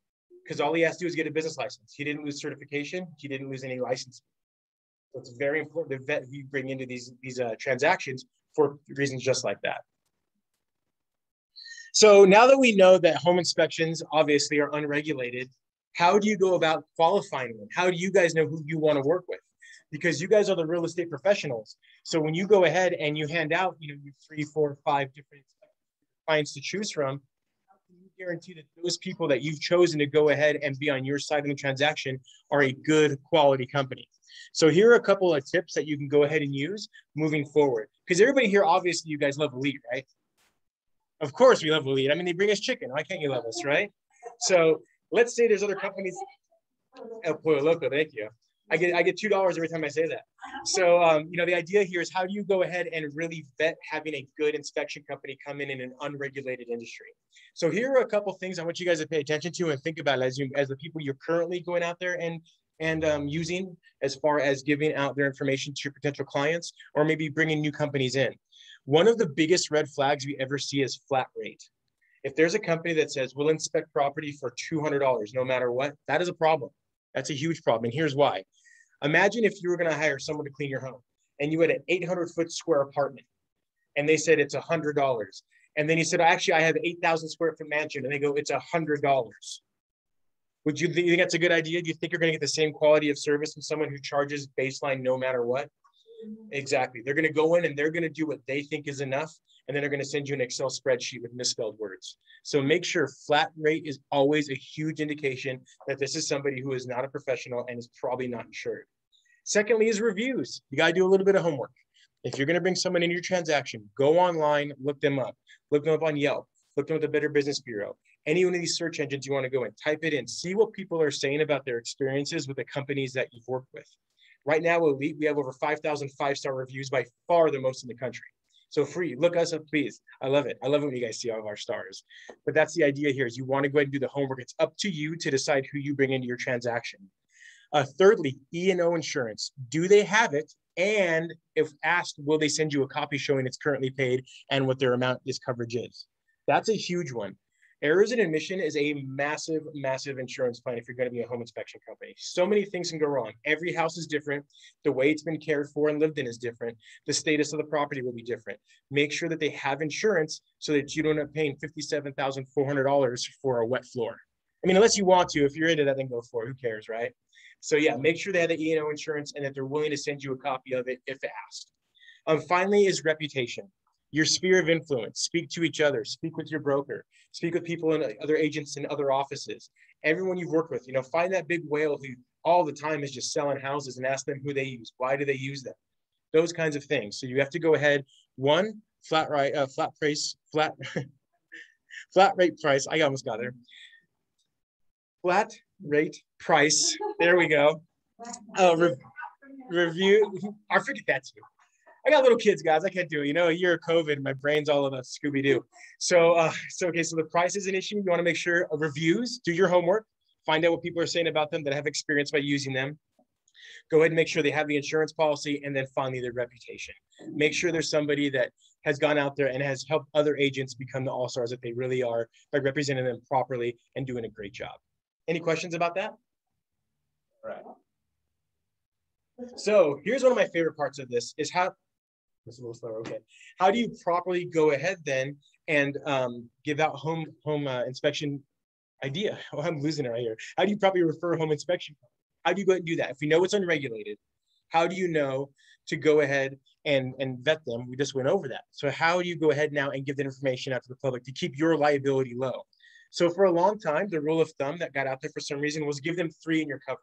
because all he has to do is get a business license. He didn't lose certification. He didn't lose any license. So it's very important to vet who you bring into these transactions for reasons just like that. So now that we know that home inspections obviously are unregulated, how do you go about qualifying them? How do you guys know who you want to work with? Because you guys are the real estate professionals. So when you go ahead and you hand out, your 3, 4, 5 different clients to choose from, guarantee that those people that you've chosen to go ahead and be on your side of the transaction are a good quality company. So here are a couple of tips that you can go ahead and use moving forward. Because everybody here, obviously, you guys love Elite, right? Of course we love Elite. I mean, they bring us chicken. Why can't you love us, right? So let's say there's other companies. El Pollo Loco, thank you. I get $2 every time I say that. So, the idea here is how do you go ahead and really vet having a good inspection company come in an unregulated industry? So here are a couple of things I want you guys to pay attention to and think about as the people you're currently going out there and using as far as giving out their information to your potential clients or maybe bringing new companies in. One of the biggest red flags we ever see is flat rate. If there's a company that says we'll inspect property for $200 no matter what, that is a problem. That's a huge problem. And here's why. Imagine if you were going to hire someone to clean your home and you had an 800-foot square apartment and they said it's $100. And then you said, actually, I have an 8,000 square foot mansion. And they go, it's $100. Would you think that's a good idea? Do you think you're going to get the same quality of service from someone who charges baseline no matter what? Exactly. They're going to go in and they're going to do what they think is enough. And then they're going to send you an Excel spreadsheet with misspelled words. So make sure flat rate is always a huge indication that this is somebody who is not a professional and is probably not insured. Secondly is reviews. You got to do a little bit of homework. If you're going to bring someone into your transaction, go online, look them up. Look them up on Yelp. Look them up at the Better Business Bureau. Any one of these search engines you want to go in, type it in. See what people are saying about their experiences with the companies that you've worked with. Right now, Elite, we have over 5,000 5-star reviews, by far the most in the country. So free, look us up, please. I love it. I love it when you guys see all of our stars. But that's the idea here is you want to go ahead and do the homework. It's up to you to decide who you bring into your transaction. Thirdly, E&O insurance. Do they have it? And if asked, will they send you a copy showing it's currently paid and what their amount this coverage is? That's a huge one. Errors in admission is a massive, massive insurance plan if you're going to be a home inspection company. So many things can go wrong. Every house is different. The way it's been cared for and lived in is different. The status of the property will be different. Make sure that they have insurance so that you don't end up paying $57,400 for a wet floor. I mean, unless you want to, if you're into that, then go for it. Who cares, right? So yeah, make sure they have the E&O insurance and that they're willing to send you a copy of it if asked. Finally is reputation. Your sphere of influence. Speak to each other. Speak with your broker. Speak with people in other agents in other offices. Everyone you've worked with, find that big whale who all the time is just selling houses and ask them who they use. Why do they use them? Those kinds of things. So you have to go ahead. One, flat rate price. I almost got there. Flat rate price. There we go. Review. I forget that too. I got little kids, guys. I can't do it. You know, a year of COVID, my brain's all about Scooby-Doo. So, okay, so the price is an issue. You want to make sure reviews, do your homework, find out what people are saying about them that have experience by using them. Go ahead and make sure they have the insurance policy, and then finally their reputation. Make sure there's somebody that has gone out there and has helped other agents become the all-stars that they really are by representing them properly and doing a great job. Any questions about that? All right. So here's one of my favorite parts of this is how, it's a little slower, okay. How do you properly go ahead then and give out home inspection idea? Oh, I'm losing it right here. How do you properly refer home inspection? How do you go ahead and do that? If we know it's unregulated, how do you know to go ahead and vet them? We just went over that. So how do you go ahead now and give that information out to the public to keep your liability low? So for a long time, the rule of thumb that got out there for some reason was give them 3 and you're covered.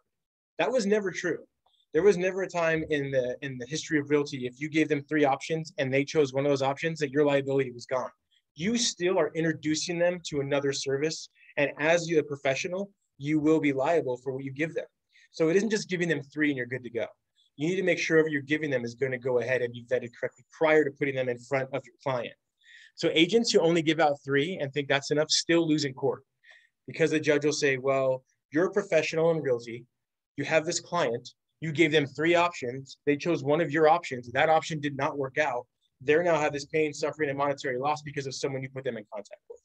That was never true. There was never a time in the history of realty, if you gave them 3 options and they chose one of those options, that your liability was gone. You still are introducing them to another service. And as you're a professional, you will be liable for what you give them. So it isn't just giving them 3 and you're good to go. You need to make sure whatever you're giving them is going to go ahead and be vetted correctly prior to putting them in front of your client. So agents who only give out 3 and think that's enough still lose in court, because the judge will say, well, you're a professional in realty. You have this client. You gave them 3 options. They chose one of your options. That option did not work out. They now have this pain, suffering, and monetary loss because of someone you put them in contact with.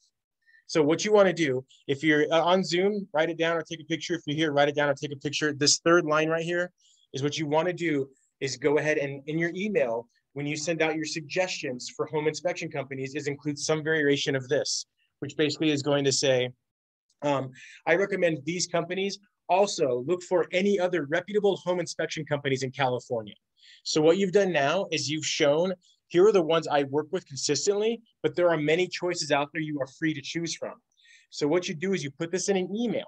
So what you want to do, if you're on Zoom, write it down or take a picture. If you're here, write it down or take a picture. This 3rd line right here is what you want to do is go ahead and in your email, when you send out your suggestions for home inspection companies, is include some variation of this, which basically is going to say, I recommend these companies. Also, look for any other reputable home inspection companies in California. So what you've done now is you've shown, here are the ones I work with consistently, but there are many choices out there you are free to choose from. So what you do is you put this in an email,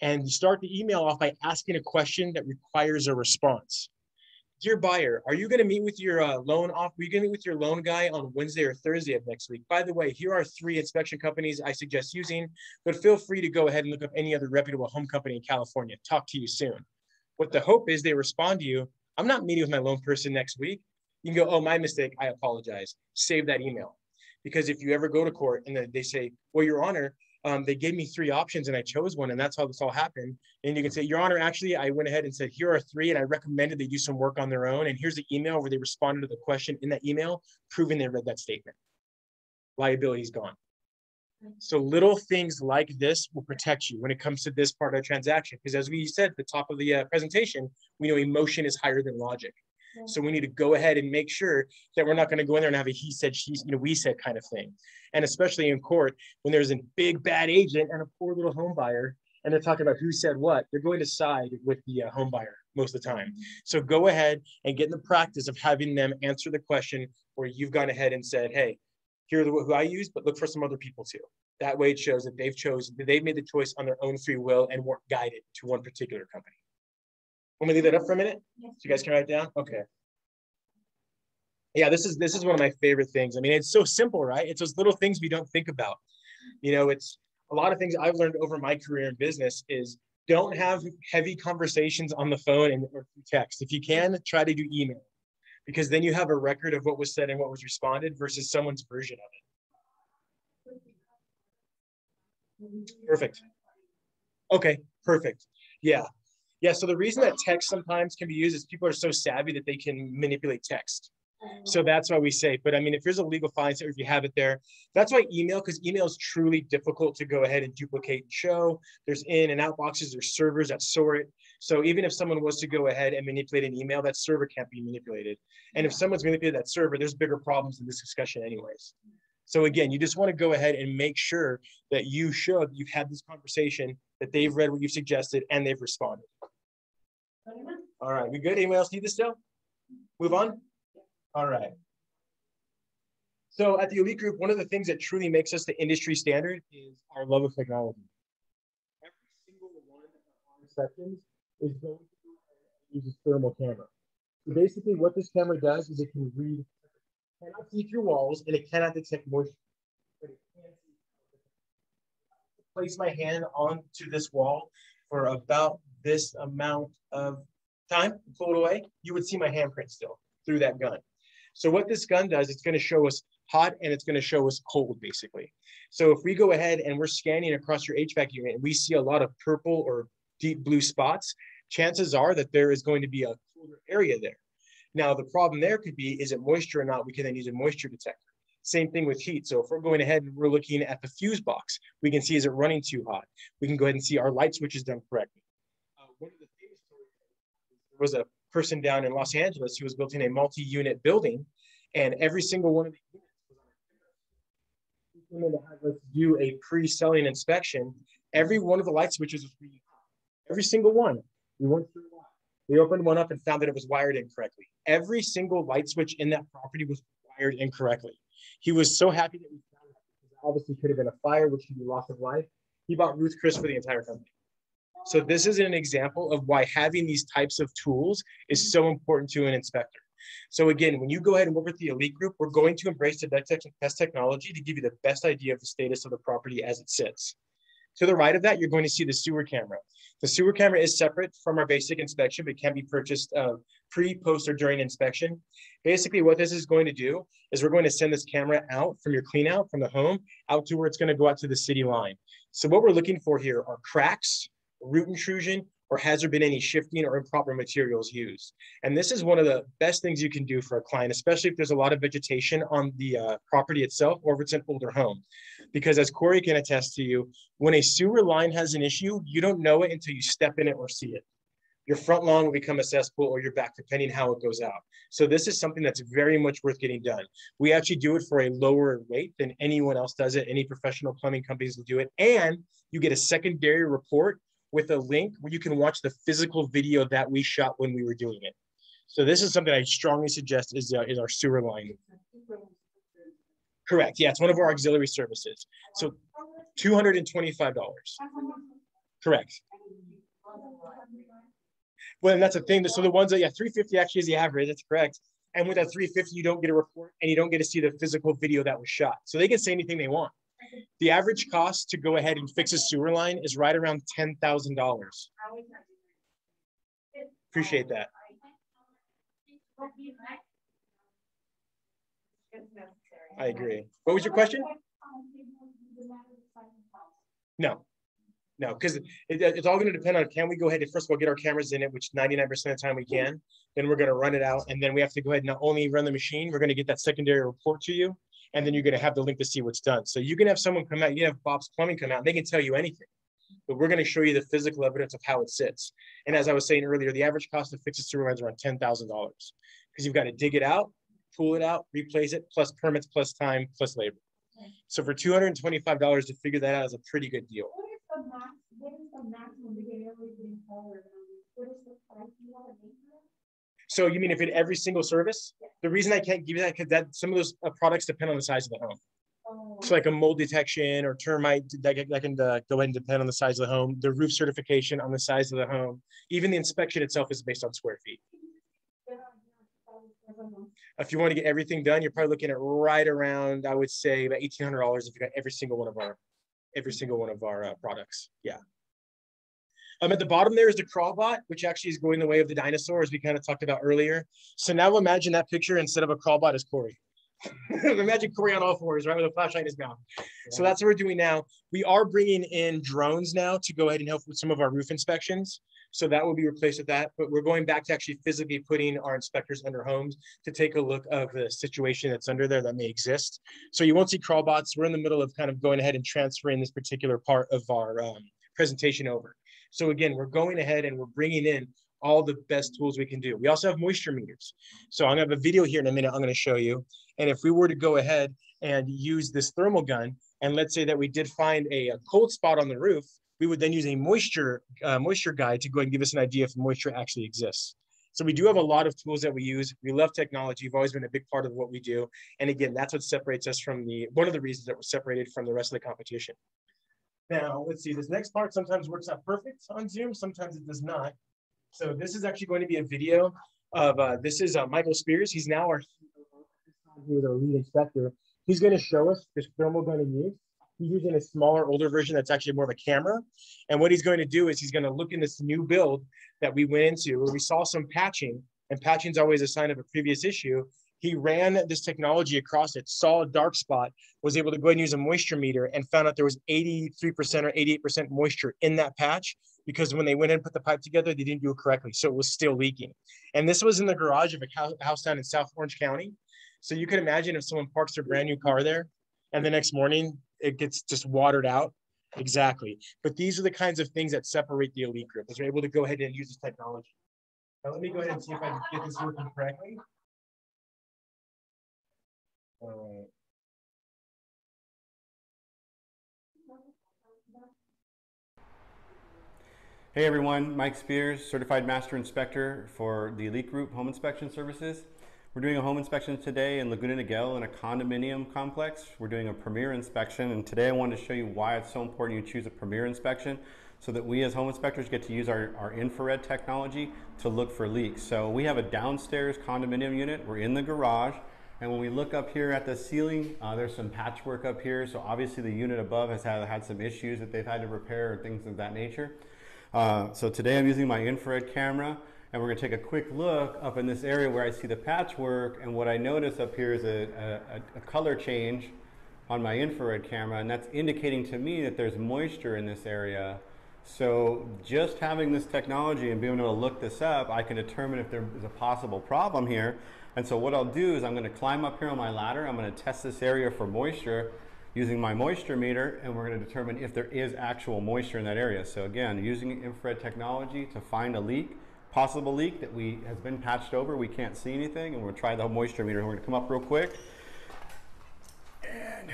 and you start the email off by asking a question that requires a response. Dear buyer, are you going to meet with your loan guy on Wednesday or Thursday of next week? By the way, here are 3 inspection companies I suggest using, but feel free to go ahead and look up any other reputable home company in California. Talk to you soon. What the hope is they respond to you. I'm not meeting with my loan person next week. You can go, oh, my mistake. I apologize. Save that email. Because if you ever go to court and they say, well, Your Honor, they gave me 3 options and I chose one, and that's how this all happened. And you can say, Your Honor, actually, I went ahead and said, here are 3, and I recommended they do some work on their own. And here's the email where they responded to the question in that email, proving they read that statement. Liability is gone. So little things like this will protect you when it comes to this part of the transaction. Because as we said at the top of the presentation, we know emotion is higher than logic. So we need to go ahead and make sure that we're not going to go in there and have a he said, she, we said kind of thing. And especially in court, when there's a big bad agent and a poor little home buyer, and they're talking about who said what, they're going to side with the home buyer most of the time. So go ahead and get in the practice of having them answer the question where you've gone ahead and said, hey, here are who I use, but look for some other people too. That way it shows that they've made the choice on their own free will and weren't guided to one particular company. Want me to leave that up for a minute? Yes. So you guys can write it down? Okay. Yeah, this is one of my favorite things. I mean, it's so simple, right? It's those little things we don't think about. You know, it's a lot of things I've learned over my career in business is don't have heavy conversations on the phone or text. If you can, try to do email, because then you have a record of what was said and what was responded versus someone's version of it. Perfect. Okay, perfect. Yeah. Yeah, so the reason that text sometimes can be used is people are so savvy that they can manipulate text. So that's why we say, but I mean, if there's a legal file, or if you have it there, that's why email, because email is truly difficult to go ahead and duplicate and show. There's in and out boxes, there's servers that store it. So even if someone was to go ahead and manipulate an email, that server can't be manipulated. And if someone's manipulated that server, there's bigger problems in this discussion anyways. So again, you just want to go ahead and make sure that you show that you've had this conversation, that they've read what you've suggested, and they've responded. All right, we good? Anyone else need this still? Move on? All right. So at the Elite Group, one of the things that truly makes us the industry standard is our love of technology. Every single one of our sections is going to use a thermal camera. So basically what this camera does is it can read, it cannot see through walls, and it cannot detect moisture. But it can see. Place my hand onto this wall for about this amount of time, pull it away, you would see my handprint still through that gun. So what this gun does, it's going to show us hot and it's going to show us cold, basically. So if we go ahead and we're scanning across your HVAC unit and we see a lot of purple or deep blue spots, chances are that there is going to be a cooler area there. Now, the problem there could be, is it moisture or not? We can then use a moisture detector. Same thing with heat. So if we're going ahead and we're looking at the fuse box, we can see, is it running too hot? We can go ahead and see our light switch is done correctly. One of the famous stories, there was a person down in Los Angeles who was building a multi-unit building, and every single one of the units was on a to have us do a pre-selling inspection. Every one of the light switches was really hot. Every single one. We weren't sure why. We opened one up and found that it was wired incorrectly. Every single light switch in that property was wired incorrectly. He was so happy that we found that, because obviously could have been a fire, which could be loss of life. He bought Ruth Chris for the entire company. So this is an example of why having these types of tools is so important to an inspector. So again, when you go ahead and work with the elite group, we're going to embrace the best technology to give you the best idea of the status of the property as it sits. To the right of that, you're going to see the sewer camera. The sewer camera is separate from our basic inspection, but can be purchased pre, post, or during inspection. Basically, what this is going to do is we're going to send this camera out from your clean out from the home out to where it's going to go out to the city line. So what we're looking for here are cracks, root intrusion, or has there been any shifting or improper materials used? And this is one of the best things you can do for a client, especially if there's a lot of vegetation on the property itself, or if it's an older home. Because as Cory can attest to you, when a sewer line has an issue, you don't know it until you step in it or see it. Your front lawn will become a cesspool, or your back, depending how it goes out. So this is something that's very much worth getting done. We actually do it for a lower rate than anyone else does it. Any professional plumbing companies will do it. And you get a secondary report with a link where you can watch the physical video that we shot when we were doing it. So this is something I strongly suggest is our sewer line. Correct. Yeah, it's one of our auxiliary services. So $225. Correct. Well, and that's the thing. So the ones that, yeah, $350 actually is the average. That's correct. And with that $350, you don't get a report and you don't get to see the physical video that was shot. So they can say anything they want. The average cost to go ahead and fix a sewer line is right around $10,000. Appreciate that. I agree. What was your question? No, because it's all going to depend on, can we go ahead and first of all get our cameras in it, which 99% of the time we can. Then we're going to run it out, and then we have to go ahead and not only run the machine, we're going to get that secondary report to you, and then you're going to have the link to see what's done. So you can have someone come out, you can have Bob's Plumbing come out, and they can tell you anything, but we're going to show you the physical evidence of how it sits. And as I was saying earlier, the average cost to fix a sewer line is around $10,000, because you've got to dig it out, pull it out, replace it, plus permits, plus time, plus labor. So for $225 to figure that out is a pretty good deal. What is the maximum to get everything forward? What is the price you want to make for it? So you mean if in every single service? Yeah. The reason I can't give you that, because that some of those products depend on the size of the home. Oh. So like a mold detection or termite, that can go ahead and depend on the size of the home. The roof certification on the size of the home. Even the inspection itself is based on square feet. If you want to get everything done, you're probably looking at right around, I would say, about $1,800 if you got every single one of our products. Yeah. At the bottom there is the crawl bot, which actually is going the way of the dinosaur, as we kind of talked about earlier. So now imagine that picture instead of a crawl bot is Cory. Imagine Cory on all fours, right, with a flashlight in his mouth. Yeah. So that's what we're doing now. We are bringing in drones now to go ahead and help with some of our roof inspections. So that will be replaced with that. But we're going back to actually physically putting our inspectors under homes to take a look of the situation that's under there that may exist. So you won't see crawl bots. We're in the middle of kind of going ahead and transferring this particular part of our presentation over. So again, we're going ahead and we're bringing in all the best tools we can do. We also have moisture meters. So I'm gonna have a video here in a minute I'm gonna show you. And if we were to go ahead and use this thermal gun, and let's say that we did find a cold spot on the roof, we would then use a moisture guide to go ahead and give us an idea if moisture actually exists. So we do have a lot of tools that we use. We love technology. You've always been a big part of what we do. And again, that's what separates us from one of the reasons that we're separated from the rest of the competition. Now, let's see, this next part sometimes works out perfect on Zoom, sometimes it does not. So this is actually going to be a video of, this is Michael Spears. He's now our lead inspector. He's going to show us this thermal gun to use. He's using a smaller, older version that's actually more of a camera. And what he's going to do is he's going to look in this new build that we went into where we saw some patching, and patching is always a sign of a previous issue. He ran this technology across it, saw a dark spot, was able to go ahead and use a moisture meter and found out there was 83% or 88% moisture in that patch, because when they went in and put the pipe together, they didn't do it correctly. So it was still leaking. And this was in the garage of a house down in South Orange County. So you can imagine if someone parks their brand new car there and the next morning it gets just watered out. Exactly. But these are the kinds of things that separate the elite group, is they're able to go ahead and use this technology. Now let me go ahead and see if I can get this working correctly. Hey everyone, Mike Spears, Certified Master Inspector for the Elite Group Home Inspection Services. We're doing a home inspection today in Laguna Niguel in a condominium complex. We're doing a premier inspection, and today I wanted to show you why it's so important you choose a premier inspection, so that we as home inspectors get to use our infrared technology to look for leaks. So we have a downstairs condominium unit. We're in the garage. And when we look up here at the ceiling, there's some patchwork up here. So obviously the unit above has had some issues that they've had to repair or things of that nature. So today I'm using my infrared camera, and we're going to take a quick look up in this area where I see the patchwork. And what I notice up here is a color change on my infrared camera, and that's indicating to me that there's moisture in this area. So just having this technology and being able to look this up, I can determine if there is a possible problem here. And so what I'll do is I'm going to climb up here on my ladder. I'm going to test this area for moisture using my moisture meter, and we're going to determine if there is actual moisture in that area. So again, using infrared technology to find a leak, possible leak that has been patched over, we can't see anything, and we'll try the moisture meter. We're going to come up real quick and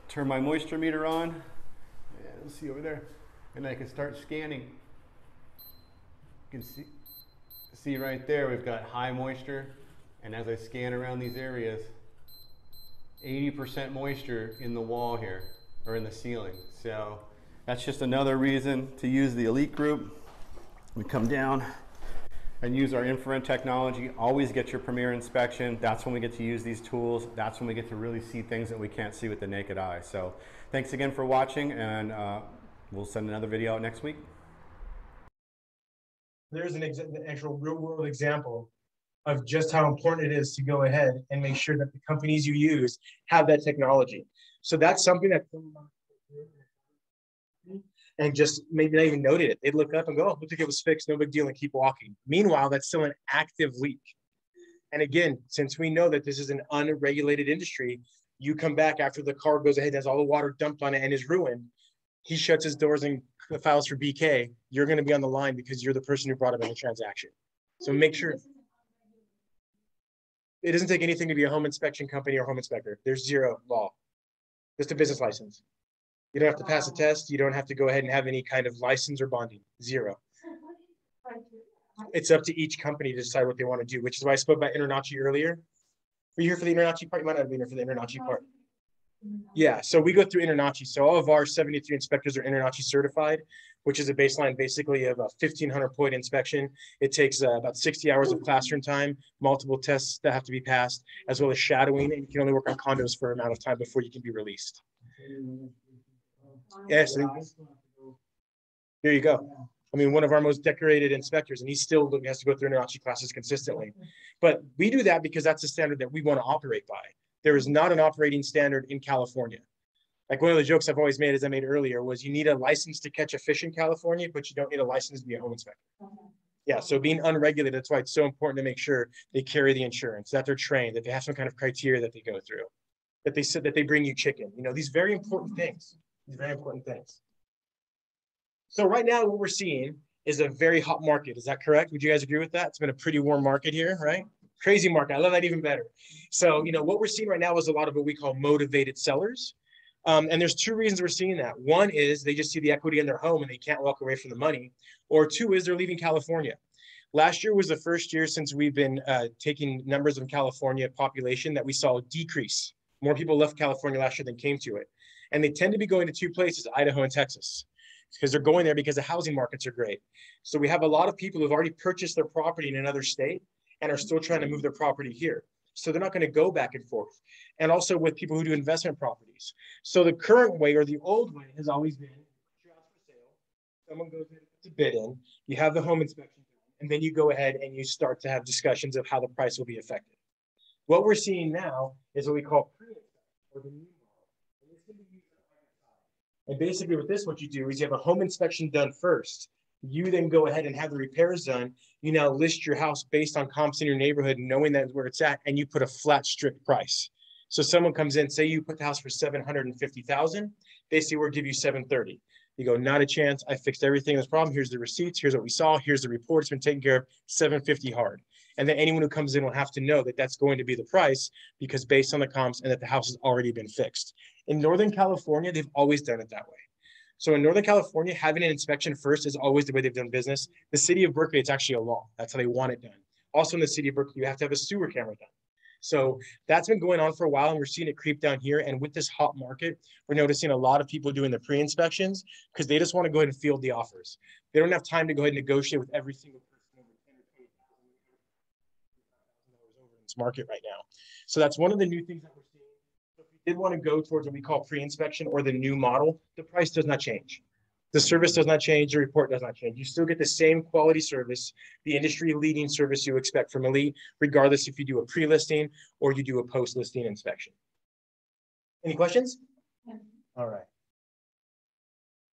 turn my moisture meter on. Yeah, let's see over there. And I can start scanning. You can see right there we've got high moisture. And as I scan around these areas, 80% moisture in the wall here, or in the ceiling. So that's just another reason to use the Elite Group. We come down and use our infrared technology. Always get your premier inspection. That's when we get to use these tools. That's when we get to really see things that we can't see with the naked eye. So thanks again for watching, and we'll send another video out next week. There's an actual real world example of just how important it is to go ahead and make sure that the companies you use have that technology. So that's something that, and just maybe not even noted it. They'd look up and go, oh, looks like it was fixed, no big deal, and keep walking. Meanwhile, that's still an active leak. And again, since we know that this is an unregulated industry, you come back after the car goes ahead and has all the water dumped on it and is ruined. He shuts his doors and files for BK. You're going to be on the line because you're the person who brought up in the transaction. So make sure. It doesn't take anything to be a home inspection company or home inspector. There's zero law, just a business license. You don't have to pass a test. You don't have to go ahead and have any kind of license or bonding. Zero. It's up to each company to decide what they want to do, which is why I spoke about Internachi earlier. Were you here for the Internachi part? You might not have been here for the Internachi part. Yeah, so we go through Internachi. So all of our 73 inspectors are Internachi certified, which is a baseline basically of a 1,500 point inspection. It takes about 60 hours of classroom time, multiple tests that have to be passed, as well as shadowing, and you can only work on condos for an amount of time before you can be released. Yes, there you go. I mean, one of our most decorated inspectors, and he still has to go through Internachi classes consistently. But we do that because that's the standard that we want to operate by. There is not an operating standard in California. Like one of the jokes I've always made, as I made earlier, was you need a license to catch a fish in California, but you don't need a license to be a home inspector. Yeah, so being unregulated, that's why it's so important to make sure they carry the insurance, that they're trained, that they have some kind of criteria that they go through, that they said that they bring you chicken. You know, these very important things, So right now what we're seeing is a very hot market. Is that correct? Would you guys agree with that? It's been a pretty warm market here, right? Crazy market. I love that even better. So, you know, what we're seeing right now is a lot of what we call motivated sellers. And there's two reasons we're seeing that. One is they just see the equity in their home and they can't walk away from the money. Or two is they're leaving California. Last year was the first year since we've been taking numbers of California population that we saw a decrease. More people left California last year than came to it. And they tend to be going to two places, Idaho and Texas, because they're going there because the housing markets are great. So we have a lot of people who've already purchased their property in another state and are still trying to move their property here. So they're not going to go back and forth. And also with people who do investment properties. So the current way or the old way has always been, you're out for sale, someone goes in, puts a bid in, you have the home inspection done, and then you go ahead and you start to have discussions of how the price will be affected. What we're seeing now is what we call pre-inspection, or the new model. And this can be used on either side. And basically with this, what you do is you have a home inspection done first. You then go ahead and have the repairs done. You now list your house based on comps in your neighborhood, knowing that's where it's at, and you put a flat, strict price. So someone comes in, say you put the house for $750,000, they say we'll give you $730,000. You go, not a chance. I fixed everything. This problem. Here's the receipts. Here's what we saw. Here's the report. It's been taken care of. $750,000 hard. And then anyone who comes in will have to know that that's going to be the price because based on the comps and that the house has already been fixed. In Northern California, they've always done it that way. So in Northern California, having an inspection first is always the way they've done business. The city of Berkeley, it's actually a law. That's how they want it done. Also in the city of Berkeley, you have to have a sewer camera done. So that's been going on for a while, and we're seeing it creep down here. And with this hot market, we're noticing a lot of people doing the pre-inspections because they just want to go ahead and field the offers. They don't have time to go ahead and negotiate with every single person over 10 or 20,000 over in this market right now. So that's one of the new things that we're seeing. So if you did want to go towards what we call pre-inspection or the new model, the price does not change. The service does not change, the report does not change. You still get the same quality service, the industry leading service you expect from Elite, regardless if you do a pre-listing or you do a post-listing inspection. Any questions? Yeah. All right.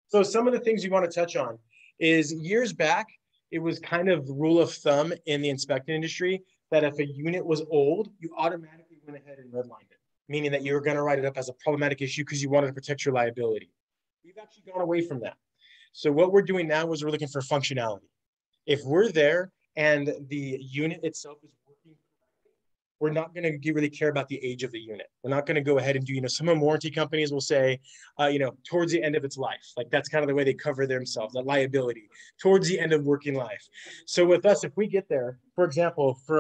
So some of the things you want to touch on is years back, it was kind of the rule of thumb in the inspecting industry that if a unit was old, you automatically went ahead and redlined it, meaning that you were going to write it up as a problematic issue because you wanted to protect your liability. We've actually gone away from that. So what we're doing now is we're looking for functionality. If we're there and the unit itself is working correctly, we're not going to really care about the age of the unit. We're not going to go ahead and do, some warranty companies will say, towards the end of its life. Like that's kind of the way they cover themselves, that liability, towards the end of working life. So with us, if we get there, for example, for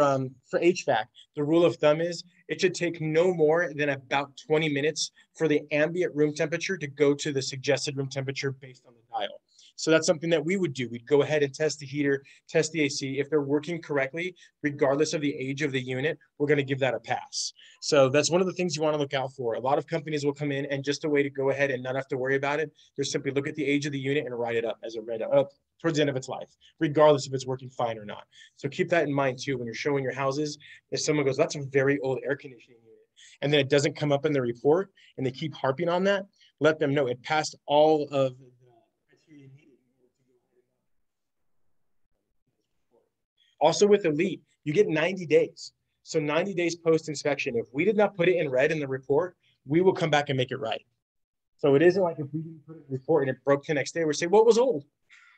HVAC, the rule of thumb is it should take no more than about 20 minutes for the ambient room temperature to go to the suggested room temperature based on the dial. So that's something that we would do. We'd go ahead and test the heater, test the AC. If they're working correctly, regardless of the age of the unit, we're going to give that a pass. So that's one of the things you want to look out for. A lot of companies will come in and just a way to go ahead and not have to worry about it, just simply look at the age of the unit and write it up as a red up towards the end of its life, regardless if it's working fine or not. So keep that in mind too when you're showing your houses. If someone goes, that's a very old air conditioning unit, and then it doesn't come up in the report and they keep harping on that, let them know it passed all of the criteria needed. Also with Elite, you get 90 days. So 90 days post-inspection. If we did not put it in red in the report, we will come back and make it right. So it isn't like if we didn't put it in the report and it broke the next day, we're saying, well, it was old.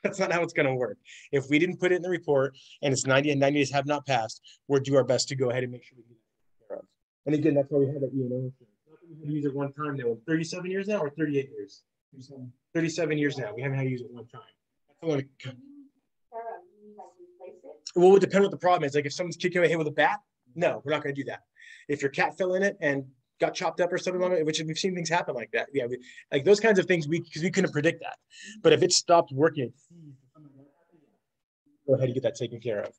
That's not how it's going to work. If we didn't put it in the report and it's 90 and 90 days have not passed, we'll do our best to go ahead and make sure we get it taken care of. And again, that's why we have that insurance. We had to use it one time now. 37 years now or 38 years? 37 years now. We haven't had to use it one time. That's only well, it would depend what the problem is. Like if someone's kicking a hit with a bat, no, we're not going to do that. If your cat fell in it and got chopped up or something like that, which we've seen things happen like that. Yeah, like those kinds of things, because we couldn't predict that. But if it stopped working, go ahead and get that taken care of.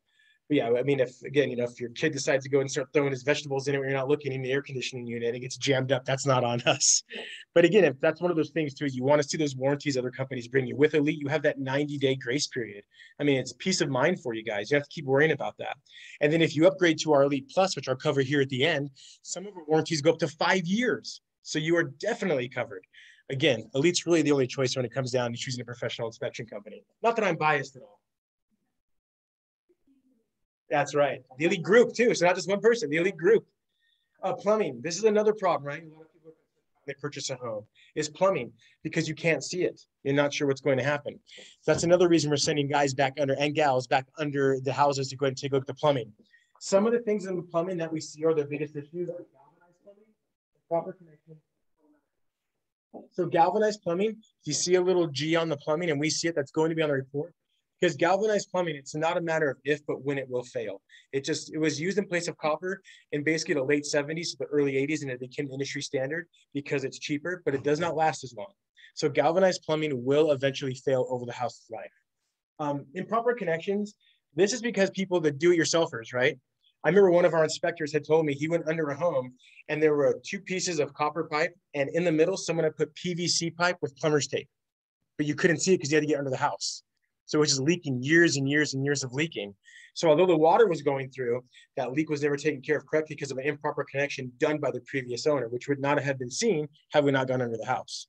But yeah, I mean, if your kid decides to go and start throwing his vegetables in it when you're not looking in the air conditioning unit and it gets jammed up, that's not on us. But again, if that's one of those things too, you want to see those warranties other companies bring you. With Elite, you have that 90-day grace period. I mean, it's peace of mind for you guys. You have to keep worrying about that. And then if you upgrade to our Elite Plus, which I'll cover here at the end, some of our warranties go up to 5 years. So you are definitely covered. Again, Elite's really the only choice when it comes down to choosing a professional inspection company. Not that I'm biased at all. That's right. The Elite group too. So not just one person, the Elite group. Plumbing. This is another problem, right? A lot of people, they purchase a home, is plumbing because you can't see it. You're not sure what's going to happen. So that's another reason we're sending guys back under and gals back under the houses to go ahead and take a look at the plumbing. Some of the things in the plumbing that we see are the biggest issues are galvanized plumbing, proper connection. So galvanized plumbing, you see a little G on the plumbing and we see it, that's going to be on the report. Because galvanized plumbing, it's not a matter of if, but when it will fail. It was used in place of copper in basically the late 70s to the early 80s, and it became industry standard because it's cheaper, but it does not last as long. So galvanized plumbing will eventually fail over the house's life. Improper connections, this is because people that do-it-yourselfers, right? I remember one of our inspectors had told me he went under a home and there were 2 pieces of copper pipe, and in the middle, someone had put PVC pipe with plumber's tape, but you couldn't see it because you had to get under the house. So it's just leaking years and years and years of leaking. So although the water was going through, that leak was never taken care of correctly because of an improper connection done by the previous owner, which would not have been seen had we not gone under the house.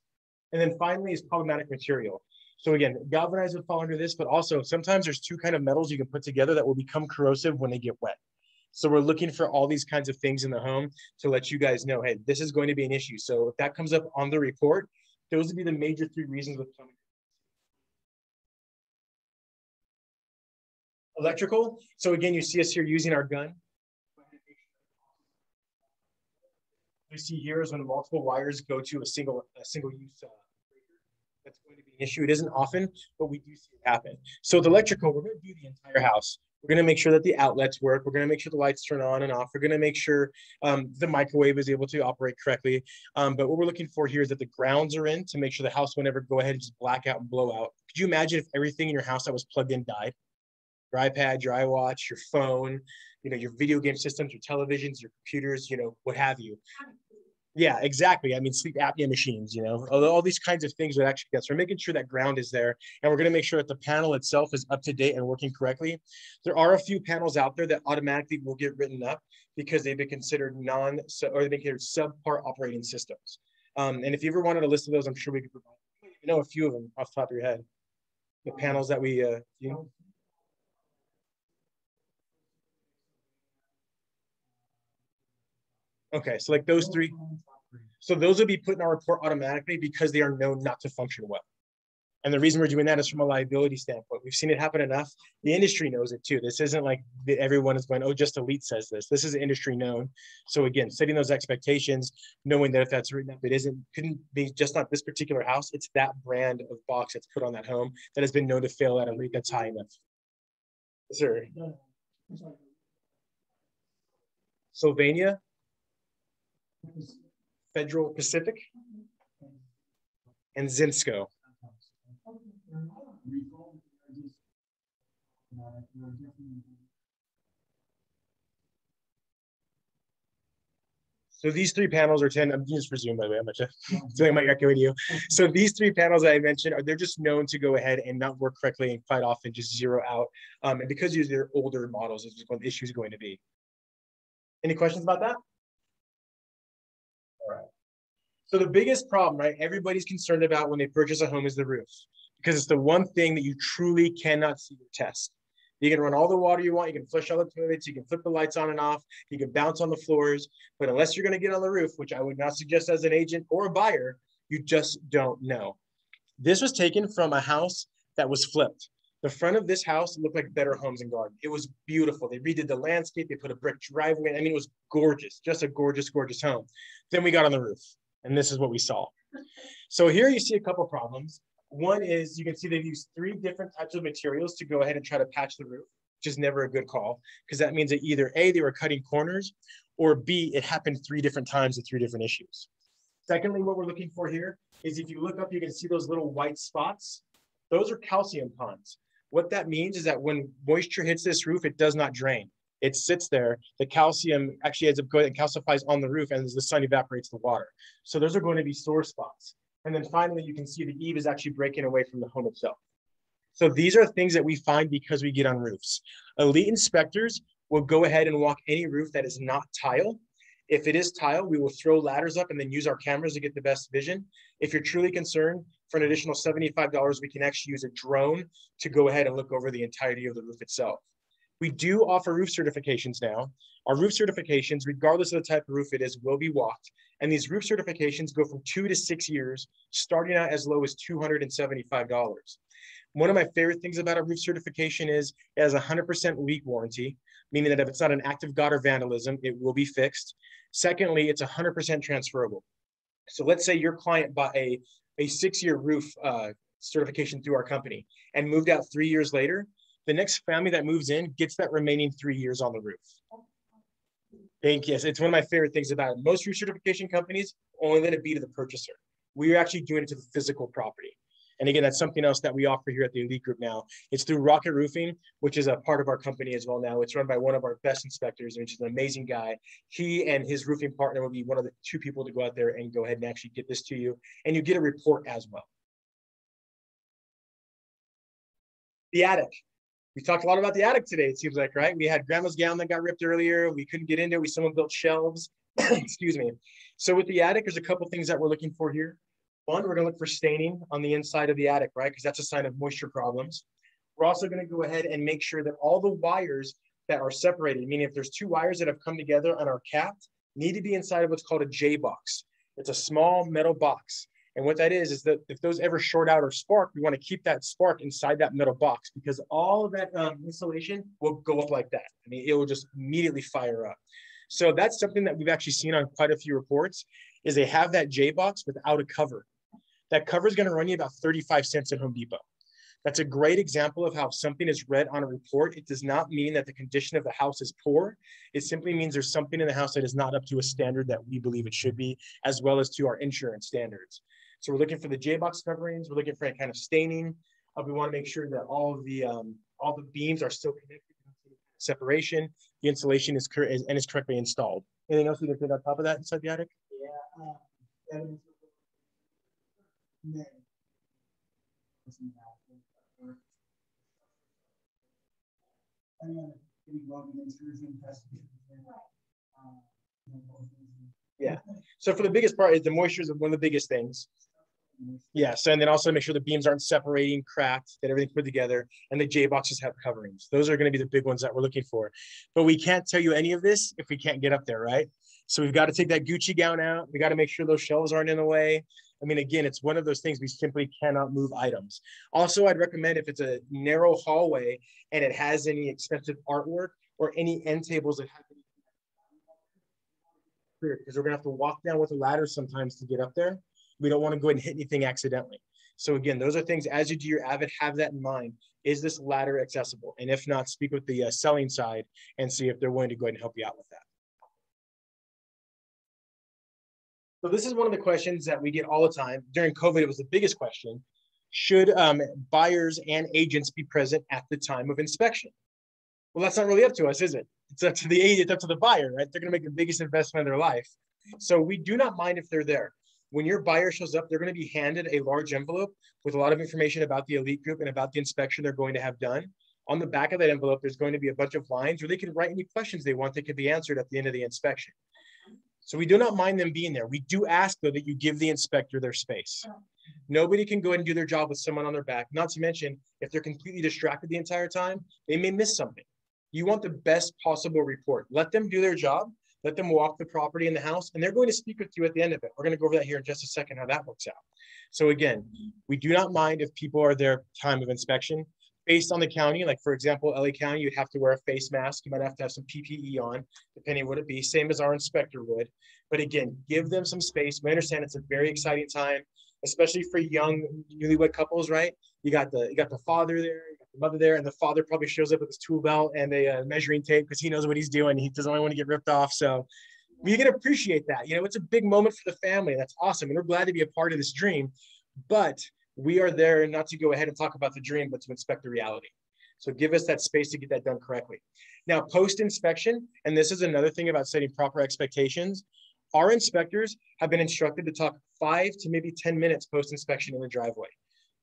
And then finally is problematic material. So again, galvanized would fall under this, but also sometimes there's two kind of metals you can put together that will become corrosive when they get wet. So we're looking for all these kinds of things in the home to let you guys know, hey, this is going to be an issue. So if that comes up on the report, those would be the major 3 reasons with plumbing. Electrical. So again, you see us here using our gun. You see here is when multiple wires go to a single use that's going to be an issue. It isn't often, but we do see it happen. So with electrical, we're going to do the entire house. We're going to make sure that the outlets work. We're going to make sure the lights turn on and off. We're going to make sure the microwave is able to operate correctly. But what we're looking for here is that the grounds are in to make sure the house won't ever go ahead and just black out and blow out. Could you imagine if everything in your house that was plugged in died? Your iPad, your iWatch, your phone, your video game systems, your televisions, your computers, what have you. Yeah, exactly. I mean, sleep apnea machines, all these kinds of things that actually get. So we're making sure that ground is there, and we're going to make sure that the panel itself is up to date and working correctly. There are a few panels out there that automatically will get written up because they've been considered they've been considered subpar operating systems. And if you ever wanted a list of those, I'm sure we could provide. A few of them off the top of your head. The panels that we, Okay, so like those 3. So those will be put in our report automatically because they are known not to function well. And the reason we're doing that is from a liability standpoint. We've seen it happen enough. The industry knows it too. This isn't like everyone is going, oh, just Elite says this. This is industry known. So again, setting those expectations, knowing that if that's written up, couldn't be just not this particular house. It's that brand of box that's put on that home that has been known to fail at a rate that's high enough. Yes, sir. Sylvania. Federal Pacific, and Zinsco. So these 3 panels are 10. I'm just for Zoom, by the way. I'm not doing my echo video. So these 3 panels that I mentioned they're just known to go ahead and not work correctly and quite often just zero out. And because these are older models, this is what the issue is going to be. Any questions about that? All right. So the biggest problem, right, everybody's concerned about when they purchase a home is the roof, because it's the one thing that you truly cannot see or test. You can run all the water you want, you can flush all the toilets, you can flip the lights on and off, you can bounce on the floors, but unless you're going to get on the roof, which I would not suggest as an agent or a buyer, you just don't know. This was taken from a house that was flipped. The front of this house looked like Better Homes and Garden. It was beautiful. They redid the landscape. They put a brick driveway. I mean, it was gorgeous, just a gorgeous, gorgeous home. Then we got on the roof, and this is what we saw. So here you see a couple problems. One is you can see they've used 3 different types of materials to go ahead and try to patch the roof, which is never a good call, because that means that either A, they were cutting corners, or B, it happened 3 different times with 3 different issues. Secondly, what we're looking for here is if you look up, you can see those little white spots. Those are calcium ponds. What that means is that when moisture hits this roof, it does not drain. It sits there. The calcium actually ends up going and calcifies on the roof, and as the sun evaporates the water. So those are going to be sore spots. And then finally, you can see the eave is actually breaking away from the home itself. So these are things that we find because we get on roofs. Elite inspectors will go ahead and walk any roof that is not tile. If it is tile, we will throw ladders up and then use our cameras to get the best vision. If you're truly concerned, for an additional $75, we can actually use a drone to go ahead and look over the entirety of the roof itself. We do offer roof certifications now. Our roof certifications, regardless of the type of roof it is, will be walked. And these roof certifications go from 2 to 6 years, starting out as low as $275. One of my favorite things about a roof certification is it has a 100% leak warranty, meaning that if it's not an act of God or vandalism, it will be fixed. Secondly, it's 100% transferable. So let's say your client bought a 6-year roof certification through our company and moved out 3 years later. The next family that moves in gets that remaining 3 years on the roof. Thank you. Yes, it's one of my favorite things about it. Most roof certification companies only let it be to the purchaser. We're actually doing it to the physical property. And again, that's something else that we offer here at the Elite Group now. It's through Rocket Roofing, which is a part of our company as well now. It's run by one of our best inspectors, which is an amazing guy. He and his roofing partner will be one of the 2 people to go out there and go ahead and actually get this to you. And you get a report as well. The attic. We talked a lot about the attic today, it seems like, right? We had grandma's gown that got ripped earlier. We couldn't get into it. Someone built shelves. Excuse me. So with the attic, there's a couple things that we're looking for here. One, we're going to look for staining on the inside of the attic, right? Because that's a sign of moisture problems. We're also going to go ahead and make sure that all the wires that are separated, meaning if there's two wires that have come together and are capped, need to be inside of what's called a J box. It's a small metal box. And what that is that if those ever short out or spark, we want to keep that spark inside that metal box because all of that insulation will go up like that. I mean, it will just immediately fire up. So that's something that we've actually seen on quite a few reports is they have that J box without a cover. That cover is going to run you about 35 cents at Home Depot. That's a great example of how something is read on a report. It does not mean that the condition of the house is poor. It simply means there's something in the house that is not up to a standard that we believe it should be, as well as to our insurance standards. So we're looking for the J-box coverings. We're looking for any kind of staining. We want to make sure that all the beams are still connected. Separation. The insulation is correctly installed. Anything else we can put on top of that inside the attic? Yeah. Yeah. So for the biggest part, the moisture is one of the biggest things. Yeah. So and then also make sure the beams aren't separating, cracked, that everything's put together, and the J boxes have coverings. Those are going to be the big ones that we're looking for. But we can't tell you any of this if we can't get up there, right? So we've got to take that Gucci gown out. We got to make sure those shelves aren't in the way. I mean, again, it's one of those things we simply cannot move items. Also, I'd recommend if it's a narrow hallway and it has any expensive artwork or any end tables that have any clear, because we're gonna have to walk down with a ladder sometimes to get up there. We don't want to go ahead and hit anything accidentally. So again, those are things as you do your Avid, have that in mind. Is this ladder accessible? And if not, speak with the selling side and see if they're willing to go ahead and help you out with that. So this is one of the questions that we get all the time. During COVID, it was the biggest question. Should buyers and agents be present at the time of inspection? Well, that's not really up to us, is it? It's up to the agent, it's up to the buyer, right? They're going to make the biggest investment of their life. So we do not mind if they're there. When your buyer shows up, they're going to be handed a large envelope with a lot of information about the elite group and about the inspection they're going to have done. On the back of that envelope, there's going to be a bunch of lines where they can write any questions they want that could be answered at the end of the inspection. So we do not mind them being there. We do ask, though, that you give the inspector their space. Nobody can go ahead and do their job with someone on their back. Not to mention, if they're completely distracted the entire time, they may miss something. You want the best possible report. Let them do their job. Let them walk the property in the house, and they're going to speak with you at the end of it. We're going to go over that here in just a second, how that works out. So again, we do not mind if people are there time of inspection. Based on the county, like for example, LA County, you'd have to wear a face mask. You might have to have some PPE on, depending on what it be, same as our inspector would. But again, give them some space. We understand it's a very exciting time, especially for young newlywed couples, right? You got the father there, you got the mother there, and the father probably shows up with his tool belt and a measuring tape because he knows what he's doing. He doesn't want to get ripped off. So we can appreciate that. You know, it's a big moment for the family. That's awesome. And we're glad to be a part of this dream. But we are there not to go ahead and talk about the dream, but to inspect the reality. So give us that space to get that done correctly. Now, post-inspection, and this is another thing about setting proper expectations, our inspectors have been instructed to talk 5 to maybe 10 minutes post-inspection in the driveway.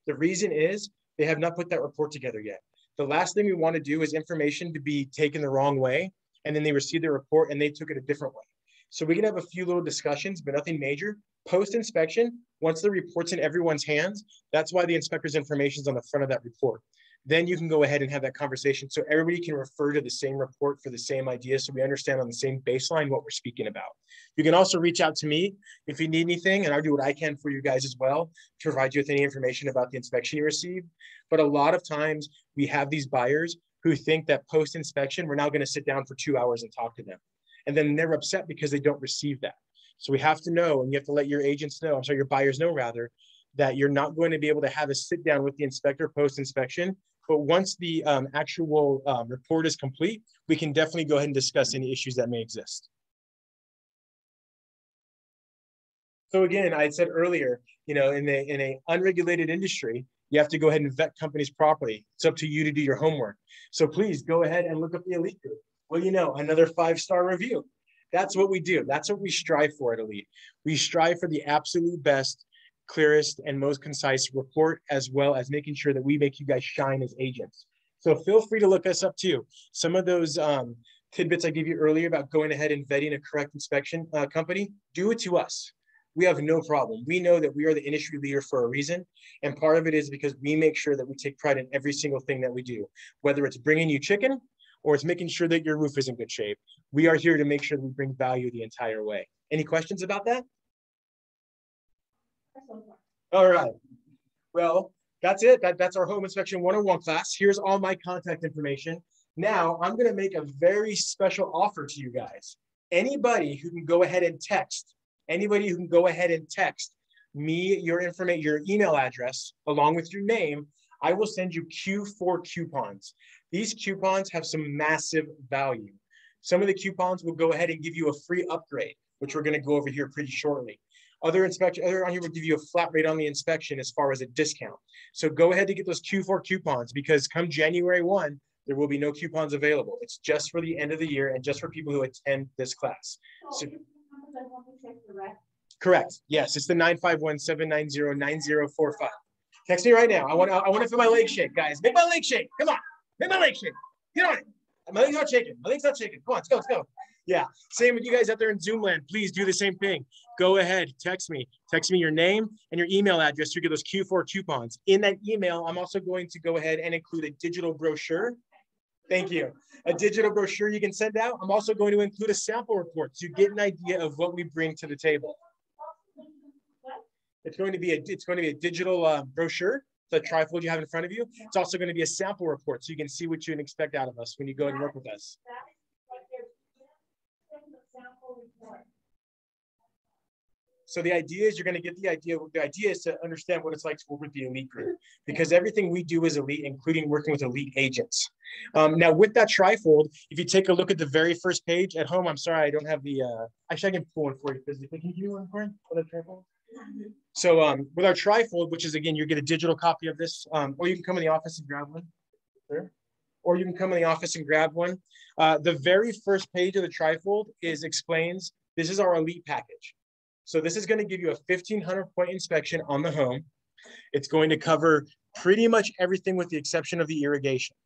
The reason is they have not put that report together yet. The last thing we want to do is information to be taken the wrong way, and then they receive the report and they took it a different way. So we can have a few little discussions, but nothing major. Post-inspection, once the report's in everyone's hands, that's why the inspector's information is on the front of that report. Then you can go ahead and have that conversation so everybody can refer to the same report for the same idea, so we understand on the same baseline what we're speaking about. You can also reach out to me if you need anything, and I'll do what I can for you guys as well to provide you with any information about the inspection you received. But a lot of times we have these buyers who think that post-inspection, we're now going to sit down for 2 hours and talk to them. And then they're upset because they don't receive that. So we have to know, and you have to let your agents know, I'm sorry, your buyers know rather, that you're not going to be able to have a sit down with the inspector post-inspection. But once the actual report is complete, we can definitely go ahead and discuss any issues that may exist. So again, I said earlier, you know, in a unregulated industry, you have to go ahead and vet companies properly. It's up to you to do your homework. So please go ahead and look up the Elite Group. Well, you know, another 5-star review. That's what we do. That's what we strive for at Elite. We strive for the absolute best clearest, and most concise report, as well as making sure that we make you guys shine as agents. So feel free to look us up too. Some of those tidbits I gave you earlier about going ahead and vetting a correct inspection company, do it to us. We have no problem. We know that we are the industry leader for a reason. And part of it is because we make sure that we take pride in every single thing that we do, whether it's bringing you chicken or it's making sure that your roof is in good shape. We are here to make sure that we bring value the entire way. Any questions about that? All right. Well, that's it. That's our home inspection 101 class. Here's all my contact information. Now I'm going to make a very special offer to you guys. Anybody who can go ahead and text me your information, your email address, along with your name, I will send you Q4 coupons. These coupons have some massive value. Some of the coupons will go ahead and give you a free upgrade, which we're going to go over here pretty shortly. Other on here will give you a flat rate on the inspection as far as a discount. So go ahead to get those Q4 coupons, because come January 1, there will be no coupons available. It's just for the end of the year and just for people who attend this class. So, correct. Yes, it's the 951-790-9045. Text me right now. I want to feel my leg shake, guys. Make my leg shake. Come on. Make my leg shake. Get on it. My leg's not shaking. My leg's not shaking. Come on, let's go. Yeah. Same with you guys out there in Zoom land. Please do the same thing. Go ahead. Text me your name and your email address to get those Q4 coupons. In that email, I'm also going to go ahead and include a digital brochure. Thank you. A digital brochure you can send out. I'm also going to include a sample report so you get an idea of what we bring to the table. It's going to be a digital brochure, the trifold you have in front of you. It's also going to be a sample report so you can see what you can expect out of us when you go and work with us. So the idea is you're going to get the idea. The idea is to understand what it's like to work with the elite group, because everything we do is elite, including working with elite agents. Now with that trifold, if you take a look at the very first page at home, I'm sorry, I don't have the, actually I can pull one for you physically. Can you give me one for that trifold? So with our trifold, which is, again, you get a digital copy of this, or you can come in the office and grab one. Sure. Or you can come in the office and grab one. The very first page of the trifold explains this is our elite package. So this is going to give you a 1,500 point inspection on the home. It's going to cover pretty much everything with the exception of the irrigation.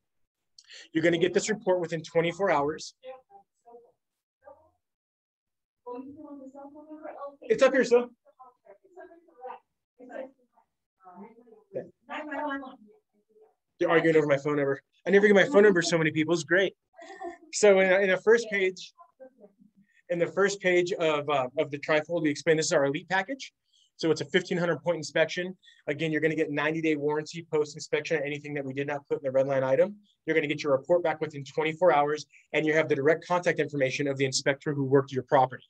You're going to get this report within 24 hours. It's up here, so. You're arguing over my phone number. I never get my phone number to so many people. It's great. So in the first page, of the trifold, we explain this is our elite package. So it's a 1,500 point inspection. Again, you're going to get 90-day warranty post-inspection on anything that we did not put in the red line item. You're going to get your report back within 24 hours, and you have the direct contact information of the inspector who worked your property.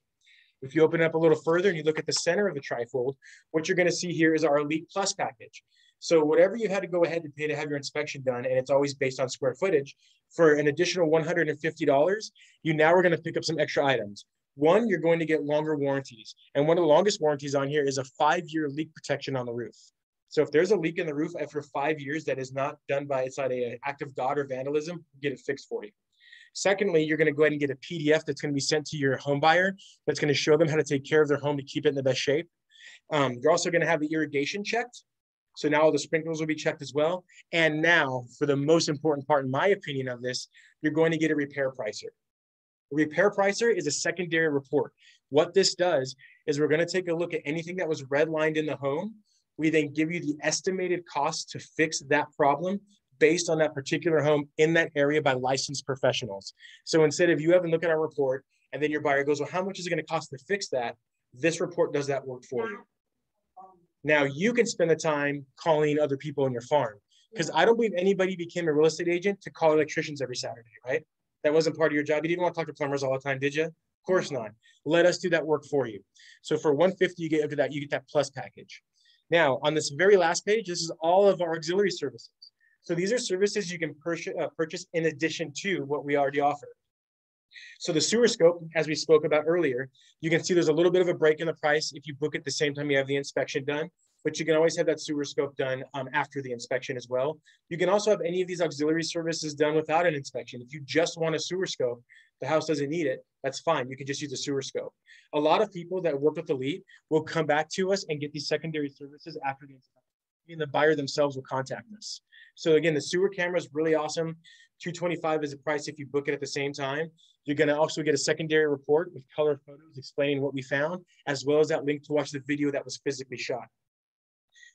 If you open it up a little further and you look at the center of the trifold, what you're going to see here is our Elite Plus package. So whatever you had to go ahead and pay to have your inspection done, and it's always based on square footage, for an additional $150, you now are going to pick up some extra items. One, you're going to get longer warranties. And one of the longest warranties on here is a 5-year leak protection on the roof. So if there's a leak in the roof after 5 years that is not done by, it's not an act of God or vandalism, get it fixed for you. Secondly, you're going to go ahead and get a PDF that's going to be sent to your home buyer that's going to show them how to take care of their home to keep it in the best shape. You're also going to have the irrigation checked. So now all the sprinklers will be checked as well. And now, for the most important part, in my opinion of this, you're going to get a repair pricer. A repair pricer is a secondary report. What this does is we're going to take a look at anything that was redlined in the home. We then give you the estimated cost to fix that problem based on that particular home in that area by licensed professionals. So instead of you having to look at our report and then your buyer goes, well, how much is it going to cost to fix that? This report does that work for you. Now you can spend the time calling other people in your farm, because I don't believe anybody became a real estate agent to call electricians every Saturday, right? That wasn't part of your job. You didn't want to talk to plumbers all the time, did you? Of course not. Let us do that work for you. So for $150, you get that plus package. Now on this very last page, this is all of our auxiliary services. So these are services you can purchase in addition to what we already offer. So the sewer scope, as we spoke about earlier, you can see there's a little bit of a break in the price if you book it the same time you have the inspection done, but you can always have that sewer scope done after the inspection as well. You can also have any of these auxiliary services done without an inspection. If you just want a sewer scope, The house doesn't need it. That's fine. You can just use a sewer scope. A lot of people that work with Elite will come back to us and get these secondary services after the inspection. And the buyer themselves will contact us. So again, the sewer camera is really awesome. $225 is the price if you book it at the same time. You're going to also get a secondary report with color photos explaining what we found, as well as that link to watch the video that was physically shot.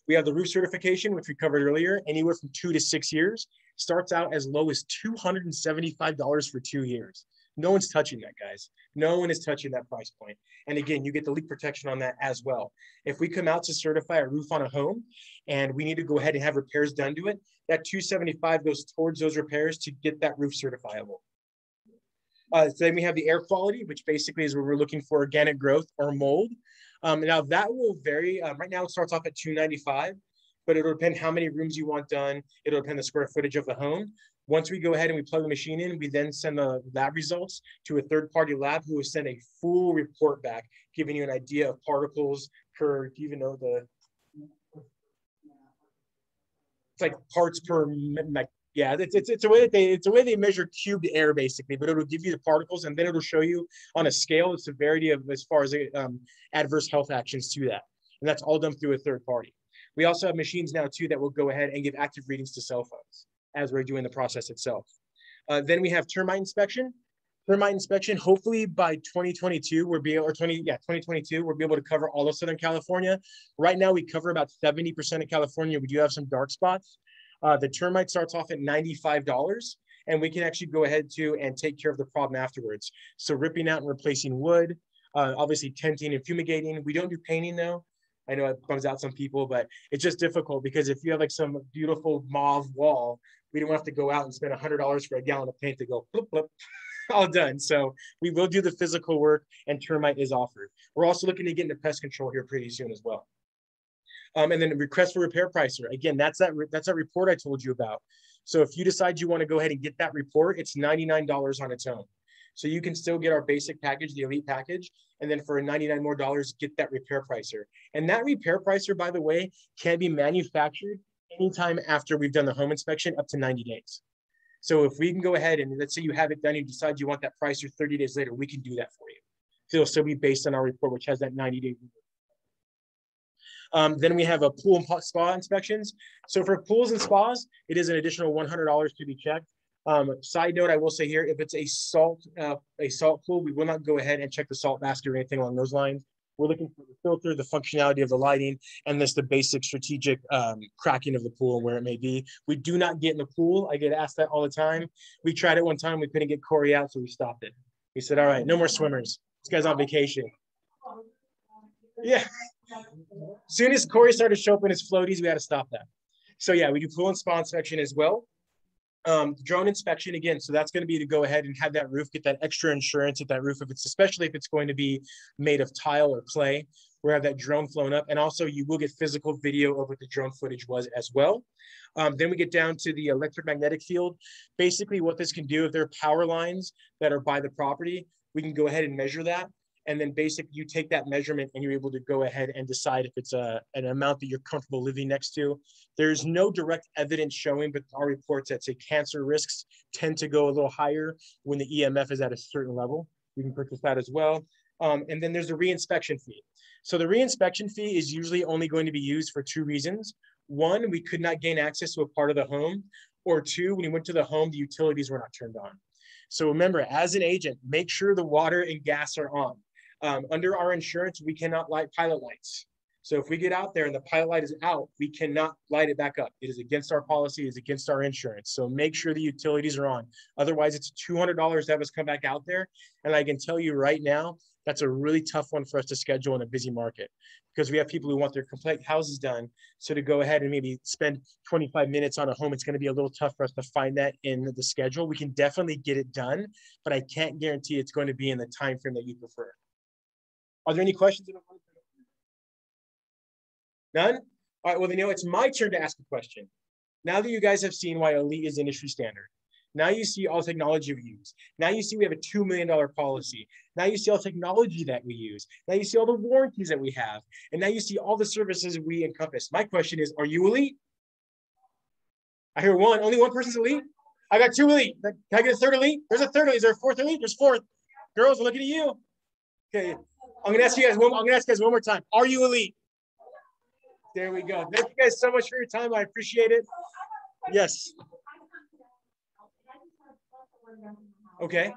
We have the roof certification, which we covered earlier, anywhere from 2 to 6 years. Starts out as low as $275 for 2 years. No one's touching that, guys. No one is touching that price point. And again, you get the leak protection on that as well. If we come out to certify a roof on a home and we need to go ahead and have repairs done to it, that $275 goes towards those repairs to get that roof certifiable. So then we have the air quality, which basically is where we're looking for organic growth or mold. Now that will vary. Right now it starts off at $295, but it'll depend how many rooms you want done. It'll depend the square footage of the home. Once we go ahead and we plug the machine in, we then send the lab results to a third-party lab who will send a full report back, giving you an idea of particles per, do you even know the, it's like parts per, like, yeah, it's a way that they measure cubed air basically, but it'll give you the particles and then it'll show you on a scale the severity of as far as adverse health actions to that. And that's all done through a third party. We also have machines now too that will go ahead and give active readings to cell phones as we're doing the process itself. Then we have termite inspection. Termite inspection, hopefully by 2022, we'll be able, or 2022, we'll be able to cover all of Southern California. Right now, we cover about 70% of California. We do have some dark spots. The termite starts off at $95, and we can actually go ahead to and take care of the problem afterwards. So ripping out and replacing wood, obviously tenting and fumigating. We don't do painting though. I know it bums out some people, but it's just difficult because if you have like some beautiful mauve wall, we don't have to go out and spend $100 for a gallon of paint to go bloop, bloop, all done. So we will do the physical work and termite is offered. We're also looking to get into pest control here pretty soon as well. And then request for repair pricer. Again, that's that report I told you about. So if you decide you want to go ahead and get that report, it's $99 on its own. So you can still get our basic package, the Elite package, and then for $99 more, get that repair pricer. And that repair pricer, by the way, can be manufactured anytime after we've done the home inspection up to 90 days. So if we can go ahead and let's say you have it done, you decide you want that pricer 30 days later, we can do that for you. So it'll still be based on our report, which has that 90-day. Then we have a pool and spa inspections. So for pools and spas, it is an additional $100 to be checked. Side note, I will say here, if it's a salt pool, we will not go ahead and check the salt basket or anything along those lines. We're looking for the filter, the functionality of the lighting, and this the basic strategic cracking of the pool where it may be. We do not get in the pool. I get asked that all the time. We tried it one time. We couldn't get Cory out, so we stopped it. We said, all right, no more swimmers. This guy's on vacation. Yeah. As soon as Cory started to show up in his floaties, we had to stop that. So yeah, we do pool and spa inspection as well. Drone inspection again, so that's going to be to go ahead and have that roof, get that extra insurance at that roof, especially if it's going to be made of tile or clay. We'll have that drone flown up, and also you will get physical video of what the drone footage was as well. Then we get down to the electromagnetic field. Basically what this can do, if there are power lines that are by the property, we can go ahead and measure that. And then basically you take that measurement and you're able to go ahead and decide if it's an amount that you're comfortable living next to. There's no direct evidence showing, but our reports that say cancer risks tend to go a little higher when the EMF is at a certain level. You can purchase that as well. And then there's a reinspection fee. So the reinspection fee is usually only going to be used for 2 reasons. 1, we could not gain access to a part of the home, or 2, when you went to the home, the utilities were not turned on. So remember, as an agent, make sure the water and gas are on. Under our insurance, we cannot light pilot lights. So if we get out there and the pilot light is out, we cannot light it back up. It is against our policy, it is against our insurance. So make sure the utilities are on. Otherwise, it's $200 to have us come back out there. And I can tell you right now, that's a really tough one for us to schedule in a busy market because we have people who want their complete houses done. So to go ahead and maybe spend 25 minutes on a home, it's going to be a little tough for us to find that in the schedule. We can definitely get it done, but I can't guarantee it's going to be in the time frame that you prefer. Are there any questions? None? All right, well, then, it's my turn to ask a question. Now that you guys have seen why Elite is industry standard, now you see all technology we use. Now you see we have a $2 million policy. Now you see all technology that we use. Now you see all the warranties that we have. And now you see all the services we encompass. My question is, are you Elite? I hear one. Only one person's Elite? I got 2 elite. Can I get a 3rd elite? There's a 3rd elite. Is there a 4th elite? There's 4th. Girls, I'm looking at you. Okay. I'm gonna ask you guys one more time. Are you elite? There we go. Thank you guys so much for your time. I appreciate it. Yes. Okay.